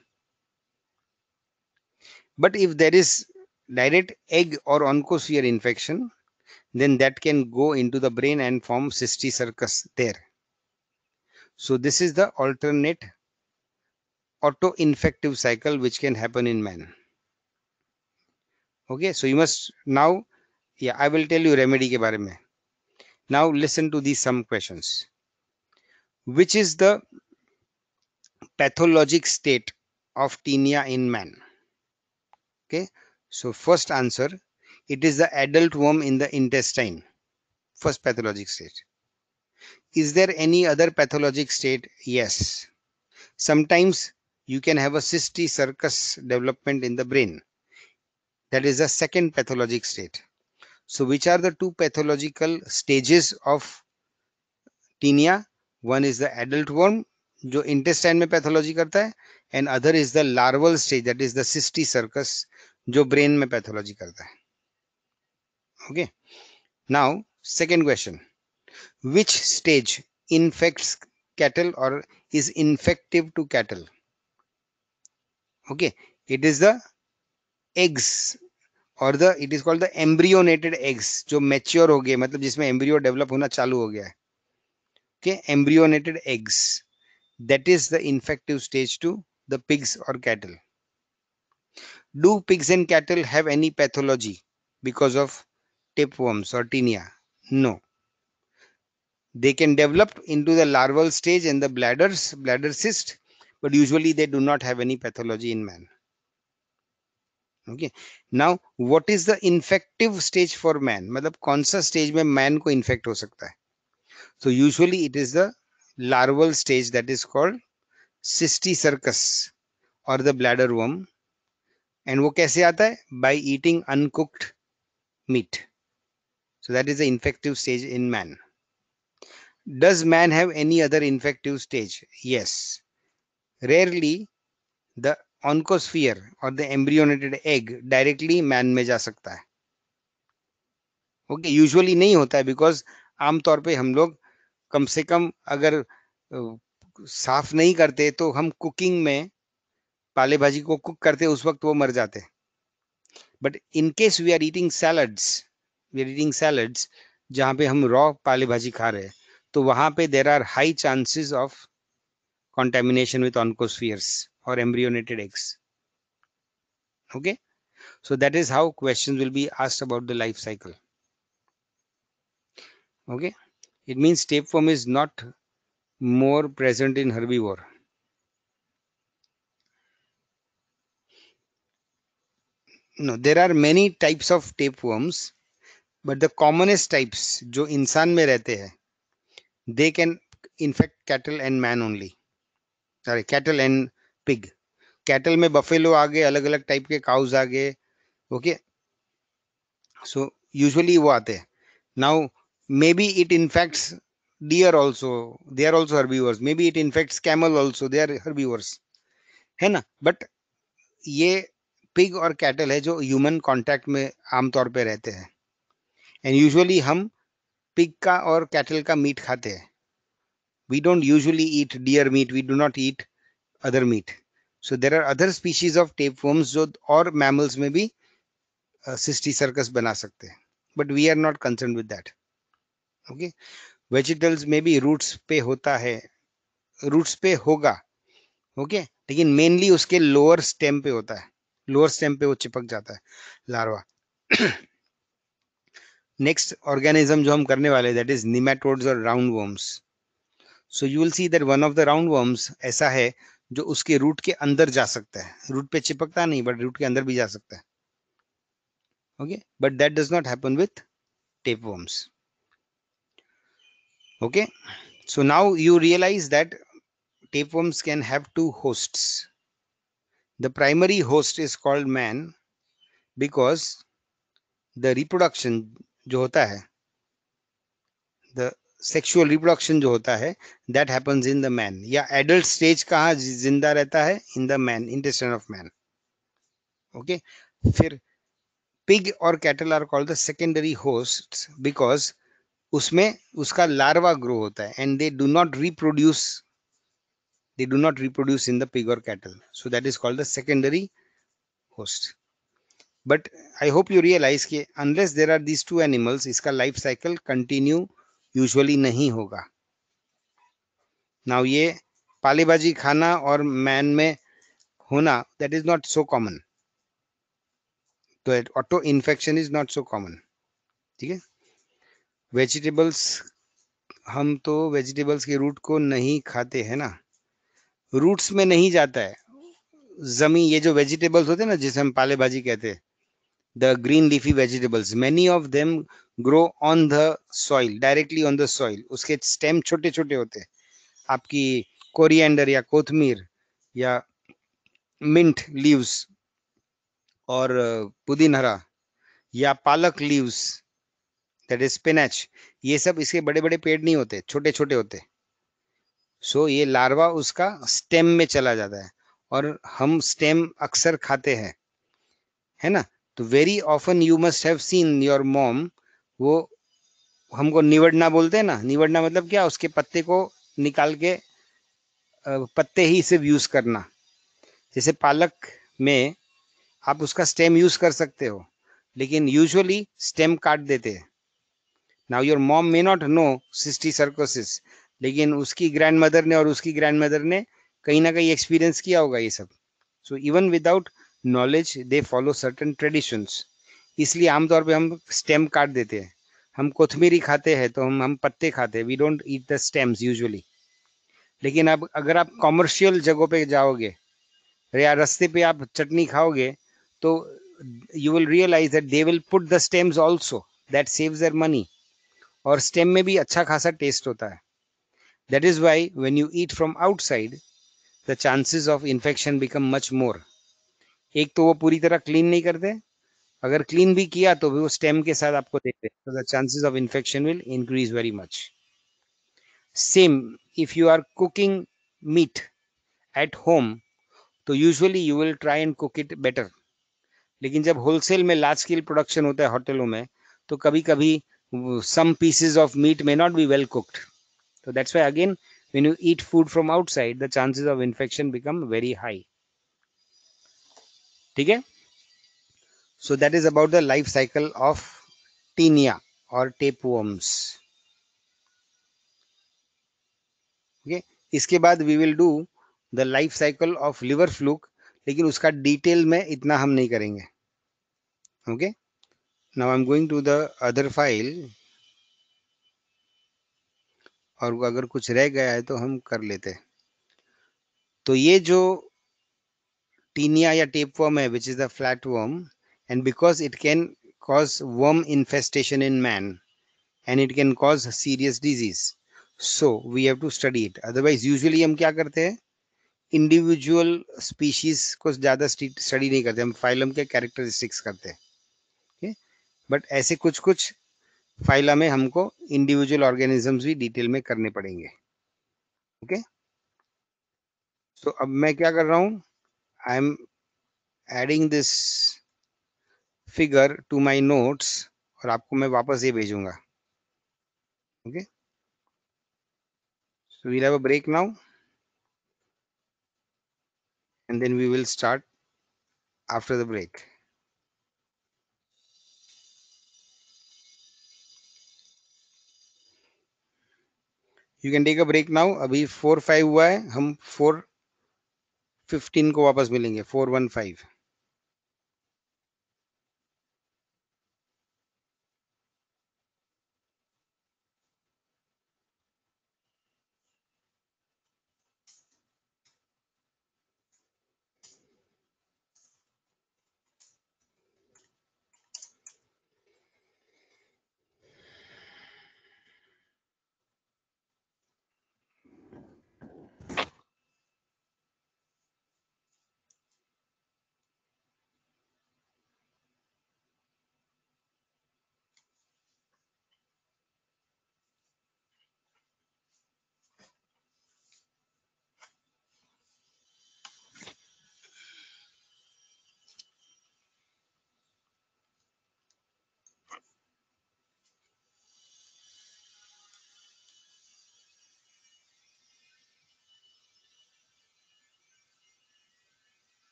But if there is direct egg और ऑन्कोस्फियर infection, then that can go into the brain and form cysticercus there. So this is the alternate auto-infective cycle which can happen in man. Okay, so you must now, yeah, I will tell you remedy के बारे में. Now listen to these some questions. Which is the pathologic state of tinea in man? Okay, so first answer, it is the adult worm in the intestine. First pathologic state. Is there any other pathologic state? Yes. Sometimes you can have a cysticercus development in the brain. That is the second pathologic state. So which are the two pathological stages of tinea? One is the adult worm जो intestine में pathology करता है, and other is the larval stage, that is the cysticercus जो brain में pathology करता है. Okay. Now second question. Which stage infects cattle or is infective to cattle? Okay, it is the eggs और it is called the embryonated eggs जो mature हो गए, मतलब जिसमें एम्ब्रियो डेवलप होना चालू हो गया है. Okay, embryonated eggs, that is the infective stage to the pigs और cattle. Do pigs and cattle have any pathology because of tapeworms or tinea? No. They can develop into the larval stage and the bladder cyst, but usually they do not have any pathology in man. Okay, now what is the infective stage for man? मतलब कौन सा stage में man को infect हो सकता है? So usually it is the larval stage, that is called cysticercus or the bladder worm. And वो कैसे आता है? By eating uncooked meat. So that is the infective stage in man. Does man have any other infective stage? Yes. Rarely the oncosphere or the embryonated egg directly man में जा सकता है. Okay, usually नहीं होता है, because आमतौर पे हम लोग कम से कम अगर साफ नहीं करते तो हम कुकिंग में पाले भाजी को कुक करते उस वक्त वो मर जाते. But in case we are eating salads जहां पे हम रॉ पाले भाजी खा रहे हैं, तो वहां पे there are high chances of contamination with oncospheres or embryonated eggs. Okay, so that is how questions will be asked about the life cycle. Okay, it means tapeworm is not more present in herbivore. No, there are many types of tapeworms, but the commonest types जो इंसान में रहते हैं, they can infect cattle and man only. Sorry, cattle and pig. Cattle में buffalo आ गए, अलग अलग type के cows आ गए. Okay, so usually वो आते हैं. Now maybe it infects deer also, they are also herbivores. Maybe it infects camel also, they are herbivores, है ना. But ये पिग और कैटल है जो ह्यूमन कांटेक्ट में आमतौर पे रहते हैं, एंड यूजुअली हम पिग का और कैटल का मीट खाते हैं. We don't usually eat deer meat, we do not eat other meat. So there are other species of tapeworms जो और मैमल्स में भी सिस्टीसर्कस बना सकते हैं, but we are not concern with that. Okay, vegetables में भी रूट्स पे होता है, रूट्स पे होगा. ओके, लेकिन मेनली उसके लोअर स्टेम पे होता है, लोअर स्टेम पे वो चिपक जाता है लार्वा. नेक्स्ट ऑर्गेनिज्म जो हम करने वाले, दैट इज निमेटोड्स और round worms. So you will see that one of the round worms ऐसा है जो उसके रूट के अंदर जा सकता है. रूट पे चिपकता नहीं, बट रूट के अंदर भी जा सकता है. Okay, but that does not happen with tapeworms. Okay, so now you realize that tapeworms can have two hosts. The primary host is called man because the reproduction जो होता है, the सेक्सुअल रिप्रोडक्शन जो होता है that happens in the man, या adult stage कहाँ जिंदा रहता है, in the man, intestine of man. Okay, फिर पिग और cattle are called the secondary hosts because उसमें उसका लार्वा ग्रो होता है and they do not reproduce in the pig or cattle, so that is called the secondary host. But I hope you realize कि unless there are these two animals, इसका life cycle continue usually नहीं होगा। Now ये पालेबाजी खाना और man में होना, that is not so common, तो auto infection is not so common. ठीक है, वेजिटेबल्स, हम तो वेजिटेबल्स के रूट को नहीं खाते हैं ना, रूट्स में नहीं जाता है। जमीन, ये जो वेजिटेबल्स होते हैं ना जिसे हम पाले भाजी कहते हैं, the green leafy vegetables, many of them grow on the soil, directly on the soil. उसके स्टेम छोटे छोटे होते हैं। आपकी कोरिएंडर या कोथमीर या मिंट लीव्स और पुदीन हरा या पालक लीव्स, दैट इज स्पिनच, ये सब इसके बड़े बड़े पेड़ नहीं होते, छोटे छोटे होते। सो ये लार्वा उसका स्टेम में चला जाता है और हम स्टेम अक्सर खाते हैं, है ना। तो very often you must have seen your mom, वो हमको निवड़ना बोलते हैं ना, निवड़ना मतलब क्या, उसके पत्ते को निकाल के पत्ते ही सिर्फ यूज करना। जैसे पालक में आप उसका स्टेम यूज कर सकते हो, लेकिन यूजुअली स्टेम काट देते हैं। Now your mom may not know cysticercosis, लेकिन उसकी ग्रैंड मदर ने और उसकी ग्रैंड मदर ने कहीं ना कहीं एक्सपीरियंस किया होगा ये सब। So even without knowledge they follow certain traditions. इसलिए आमतौर पे हम स्टेम काट देते हैं। हम कोथमीरी खाते हैं तो हम पत्ते खाते हैं, we don't eat the stems usually. लेकिन अब अगर आप कॉमर्शियल जगहों पे जाओगे या रास्ते पे आप चटनी खाओगे, तो you will realize that they will put the stems also, that saves their money. और स्टेम में भी अच्छा खासा टेस्ट होता है। That is why when you eat from outside the chances of infection become much more. एक तो वो पूरी तरह क्लीन नहीं करते, अगर क्लीन भी किया तो भी वो स्टेम के साथ आपको देते, तो the chances of infection will increase very much. Same if you are cooking meat at home, तो usually you will try and cook it better. लेकिन जब होलसेल में लार्ज स्केल प्रोडक्शन होता है होटलों में, तो कभी कभी some pieces of meat may not be well cooked. So that's why again, when you eat food from outside, the chances of infection become very high. ठीक है, so that is about the life cycle of tinea or tapeworms. Okay, इसके बाद we will do the life cycle of liver fluke, लेकिन उसका detail में इतना हम नहीं करेंगे। Okay, now I'm going to the other file, और अगर कुछ रह गया है तो हम कर लेते हैं। तो ये जो टीनिया या टेपवर्म है, which is the flatworm, and because it can cause worm infestation in man and it can cause serious disease, so we have to study it. Otherwise usually हम क्या करते हैं, इंडिविजुअल स्पीशीज को ज्यादा study नहीं करते, हम फाइलम के कैरेक्टरिस्टिक्स करते हैं। बट ऐसे कुछ कुछ फाइला में हमको इंडिविजुअल ऑर्गेनिजम्स भी डिटेल में करने पड़ेंगे। ओके, तो अब मैं क्या कर रहा हूँ, I am adding this figure to my notes, और आपको मैं वापस ये भेजूंगा। Okay, so we'll have a break now and then we will start after the break. You can take a break now. अभी 4-5 हुआ है, हम 4:15 को वापस मिलेंगे, 4:15।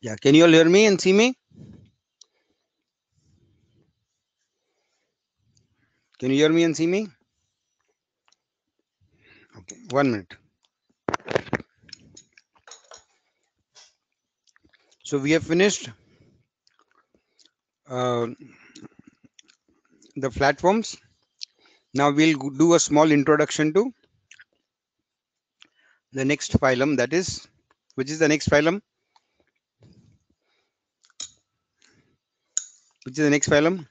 Yeah, can you all hear me and see me? Can you hear me and see me? Okay, 1 minute. So we have finished uh, the platforms. Now we'll do a small introduction to the next phylum, that is, which is the next phylum? Which is the next phylum?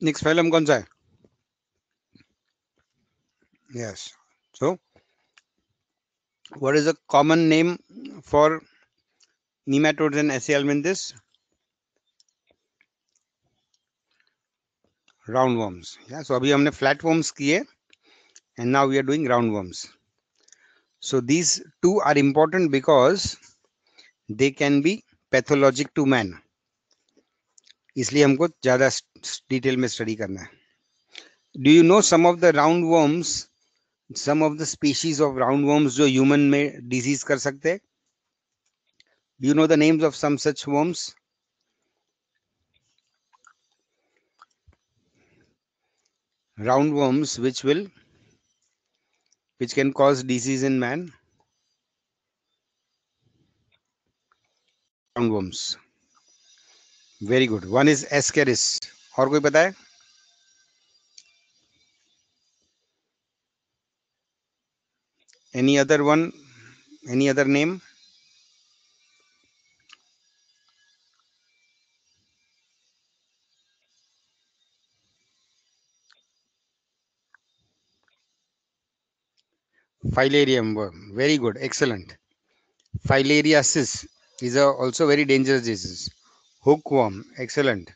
Next phylum कौन सा है? Yes. So what is a common name for nematodes and Aeschyleminthes? Roundworms. Yeah. So अभी हमने flatworms किए and now we are doing roundworms. So these two are important because they can be pathologic to man. इसलिए हमको ज़्यादा detail में study करना है. Do you know some of the roundworms, some of the species of roundworms जो human में disease कर सकते हैं? Do you know the names of some such worms? Roundworms which can cause disease in man. Roundworms. Very good. One is Ascaris. और कोई पता है? Any other one? Any other name? Filarium worm. Very good. Excellent. Filariasis is also very dangerous disease. Hookworm. Excellent.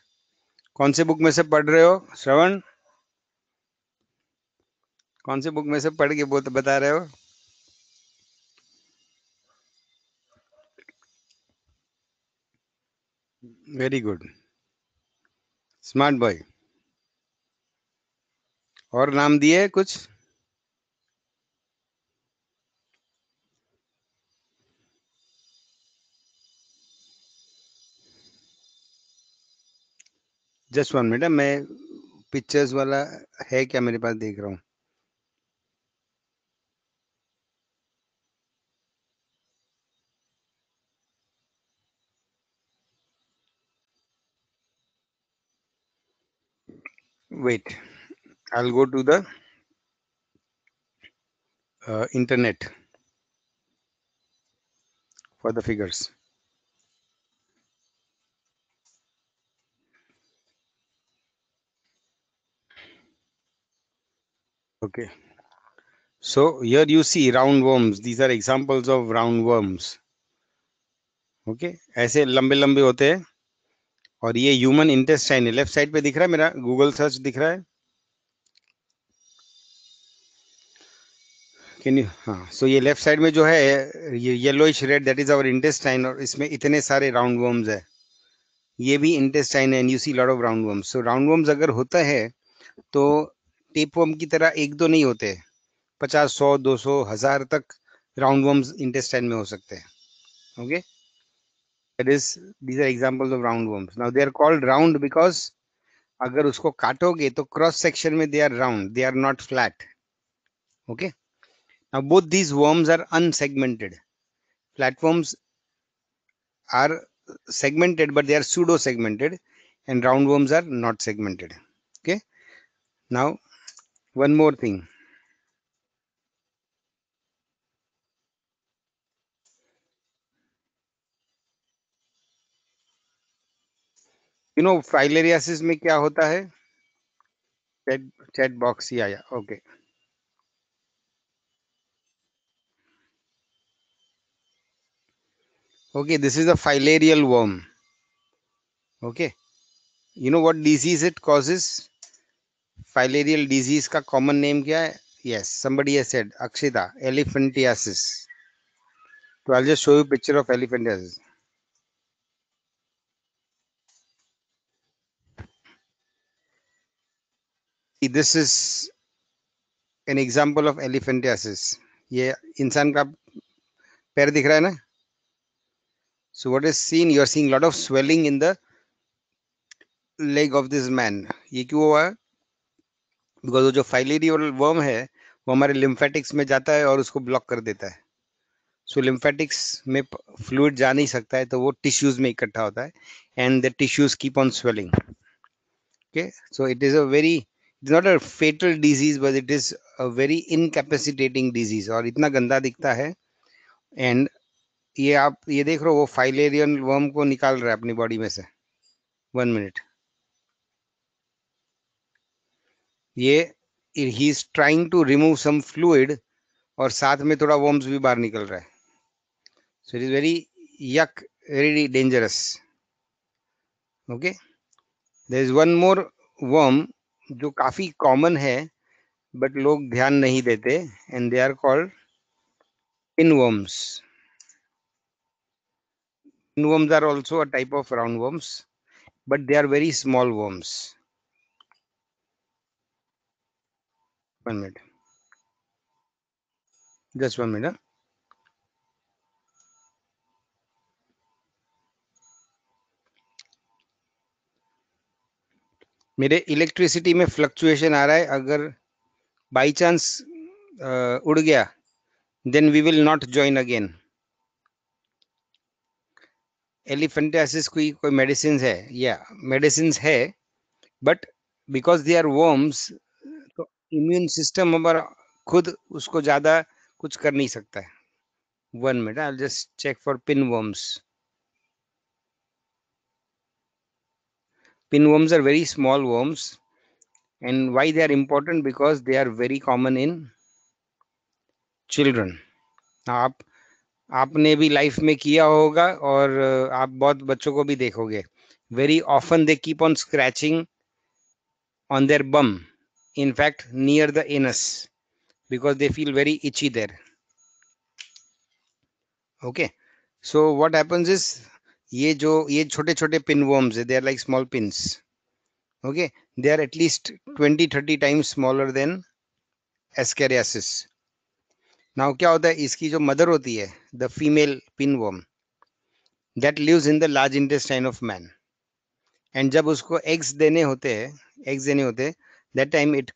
कौन से book में से पढ़ रहे हो श्रवण? कौन से बुक में से पढ़ के बता रहे हो? Very good, smart boy. और नाम दिए कुछ? जस्ट 1 मिनट, मैं पिक्चर्स वाला है क्या मेरे पास, देख रहा हूँ. Wait, I will go to the internet for the figures. Okay, so here you see round worms. These are examples of round worms. Okay, ऐसे लंबे लंबे होते हैं और ये ह्यूमन इंटेस्टाइन है. लेफ्ट साइड पे दिख रहा है, मेरा गूगल सर्च दिख रहा है. Can you? हाँ, सो ये लेफ्ट साइड में जो है ये yellowish red, that is our intestine, और इसमें इतने सारे राउंड वर्म्स है. ये भी इंटेस्टाइन है and you see lot of round worms. So round worms अगर होता है तो टेपवर्म की तरह एक दो नहीं होते, 50, 100, 200, 1000 तक राउंड वर्म्स इंटेस्टाइन में हो सकते हैं. Okay, that is, these are examples of round worms. Now they are called round because अगर उसको काटोगे तो क्रॉस सेक्शन में they are round, they are not flat. Okay, now both these worms are unsegmented. Flatworms are segmented, but they are pseudo segmented, and roundworms are not segmented. Okay, now one more thing. You know filariasis में क्या होता है? Chat box ही आया. Okay, okay, this is a filarial worm. Okay, you know what disease it causes? Filarial disease का common name क्या है? Yes, somebody has said, Akshita, elephantiasis. So I'll just show you a picture of elephantiasis. See, this is an example of elephantiasis, ये इंसान का पैर दिख रहा है ना. So what is seen, you are seeing lot of swelling in the leg of this man. ये क्यों हुआ? बिकॉज वो जो फाइलेरियल वर्म है वो हमारे लिम्फेटिक्स में जाता है और उसको ब्लॉक कर देता है. सो लिम्फेटिक्स में फ्लूइड जा नहीं सकता है, तो वो टिश्यूज में इकट्ठा होता है and the tissues keep on swelling. Okay, so it is a very, it's not a fatal disease but it is a very incapacitating disease, और इतना गंदा दिखता है. एंड ये आप ये देख रहे हो, वो फाइलेरियन वर्म को निकाल रहा है अपनी बॉडी में से. 1 मिनट. ये he is trying to remove some fluid, और साथ में थोड़ा वर्म्स भी बाहर निकल रहा है. So it is very yuck, very dangerous. Okay, there is one more worm जो काफी कॉमन है बट लोग ध्यान नहीं देते, and they are called pinworms. Pinworms are also a type of roundworms, but they are very small worms. 1 minute, just 1 minute. मेरे electricity में fluctuation आ रहा है, अगर बाई चांस उड़ गया then we will not join again. Elephantiasis की कोई मेडिसिन है? या मेडिसिन है, but because they are worms, तो इम्यून सिस्टम हमारा खुद उसको ज्यादा कुछ कर नहीं सकता है. 1 minute, I'll just check for pinworms. Pinworms are very small worms, and why they are important? Because they are very common in children. आप आपने भी लाइफ में किया होगा, और आप बहुत बच्चों को भी देखोगे. Very often they keep on scratching on their bum, in fact near the anus, because they feel very itchy there. Okay, so what happens is, ये छोटे छोटे pinworms है, they are like small pins. Okay, they are at least 20-30 times smaller than ascariasis. Now क्या होता है, इसकी जो mother होती है, the female pinworm, that lives in the large intestine of man. And जब उसको eggs देने होते हैं, that time it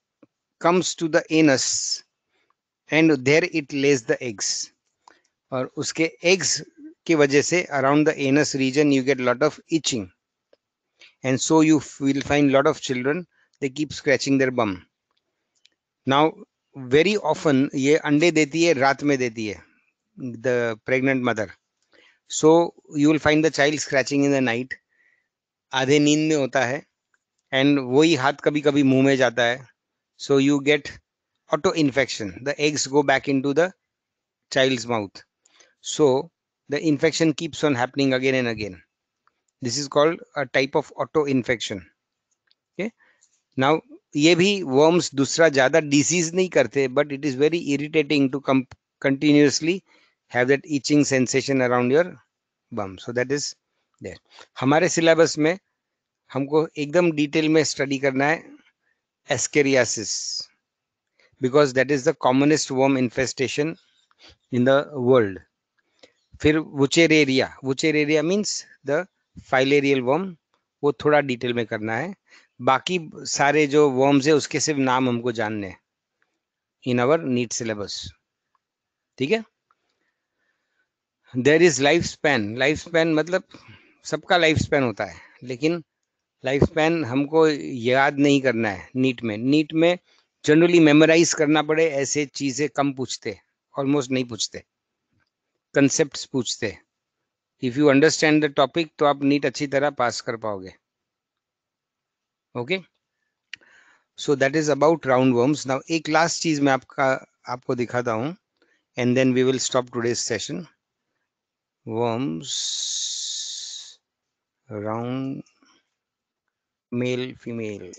comes to the anus, and there it lays the eggs. और उसके eggs की वजह से around the anus region you get lot of itching, and so you will find lot of children, they keep scratching their bum. Now very often ये अंडे देती है, रात में देती है, the pregnant mother. So you will find the child scratching in the night. आधे नींद में होता है, एंड वही हाथ कभी कभी मुंह में जाता है. So you get auto infection. The eggs go back into the child's mouth. So the infection keeps on happening again and again. This is called a type of auto infection. Okay. Now ये भी worms दूसरा ज्यादा disease नहीं करते, but it is very irritating to continuously have that itching sensation around your bum. So that is there. हमारे syllabus में हमको एकदम डिटेल में स्टडी करना है ascariasis, because that is the commonest worm infestation in the world. फिर वुचेरेरिया means the filarial worm, वो थोड़ा डिटेल में करना है. बाकी सारे जो वर्म्स है उसके सिर्फ नाम हमको जानने हैं इन आवर नीट सिलेबस. ठीक है. देयर इज लाइफ स्पैन मतलब सबका लाइफ स्पैन होता है, लेकिन लाइफ स्पैन हमको याद नहीं करना है. नीट में जनरली मेमोराइज करना पड़े ऐसे चीजें कम पूछते, ऑलमोस्ट नहीं पूछते, कंसेप्ट्स पूछते. If you understand the topic तो आप नीट अच्छी तरह पास कर पाओगे. Okay, so that is about round worms. Now एक लास्ट चीज मैं आपको दिखाता हूं, and then we will stop today's session. Worms, round, male female.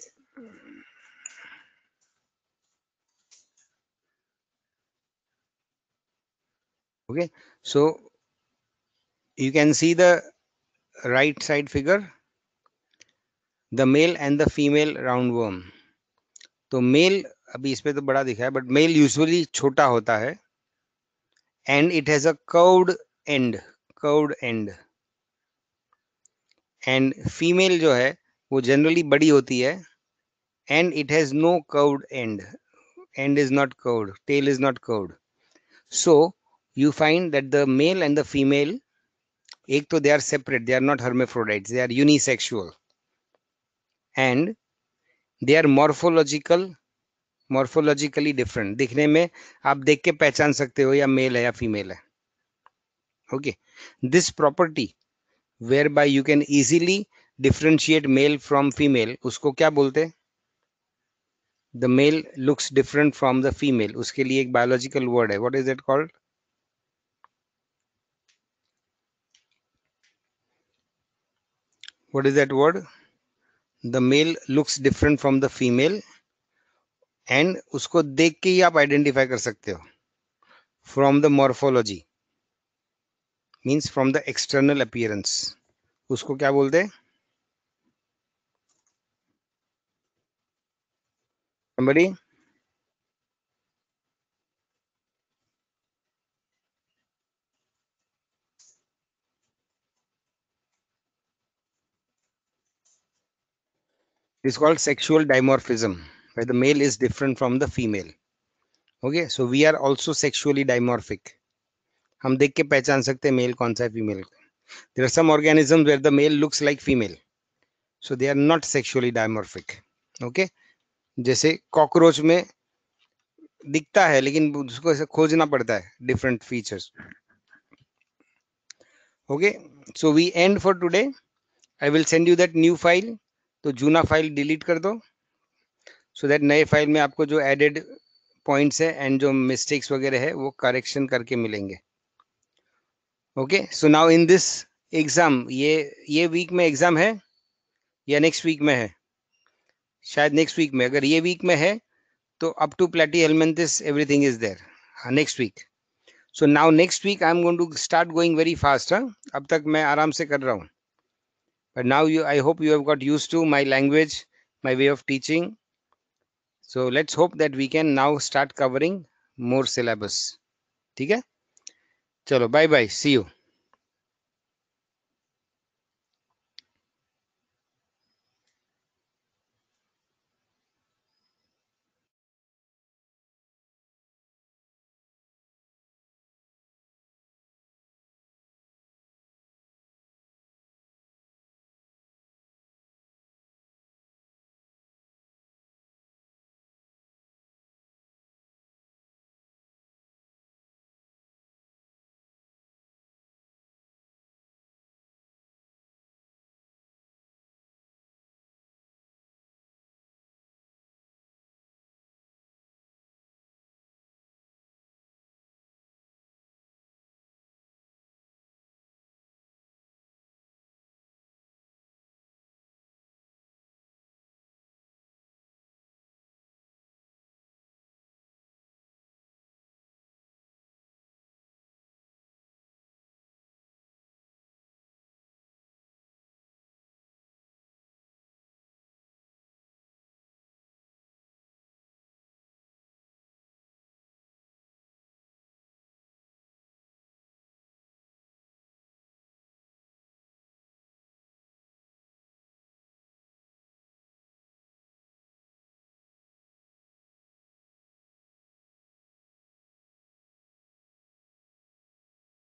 Okay, so you can see the right side figure, the male and the female roundworm. तो mail अभी इस पे तो बड़ा दिखा है, बट मेल यूजुअली छोटा होता है and it has a curved end and female जो है वो जनरली बड़ी होती है and it has no curved end is not curved, tail is not curved. So you find that the male and the female, एक तो they are separate, they are not hermaphrodites, they are unisexual and they are morphologically different. दिखने में आप देख के पहचान सकते हो या मेल है या फीमेल है. Okay, this property whereby you can easily differentiate male from female, उसको क्या बोलते हैं? The male looks different from the female. उसके लिए एक biological word है. What is it called? What is that word? The male looks different from the female and उसको देख के ही आप आइडेंटिफाई कर सकते हो. From the morphology means from the external appearance. उसको क्या बोलते हैं? somebody is called sexual dimorphism where the male is different from the female. Okay, so we are also sexually dimorphic. हम देख के पहचान सकते हैं मेल कौन सा है female. There are some organisms where the male looks like female, so they are not sexually dimorphic. Okay, जैसे कॉकरोच में दिखता है लेकिन उसको ऐसे खोजना पड़ता है different features. Okay, so we end for today. I will send you that new file. तो जूना फाइल डिलीट कर दो सो दैट नए फाइल में आपको जो एडेड पॉइंट्स है एंड जो मिस्टेक्स वगैरह है वो करेक्शन करके मिलेंगे. Okay, so now in this exam, ये वीक में एग्जाम है या नेक्स्ट वीक में है? शायद नेक्स्ट वीक में. अगर ये वीक में है तो up to platyhelminthes everything is there next week. So now next week I am going to start going very fast. अब तक मैं आराम से कर रहा हूँ. But now I hope you have got used to my language, my way of teaching. So let's hope that we can now start covering more syllabus. ठीक है? चलो, bye bye. See you.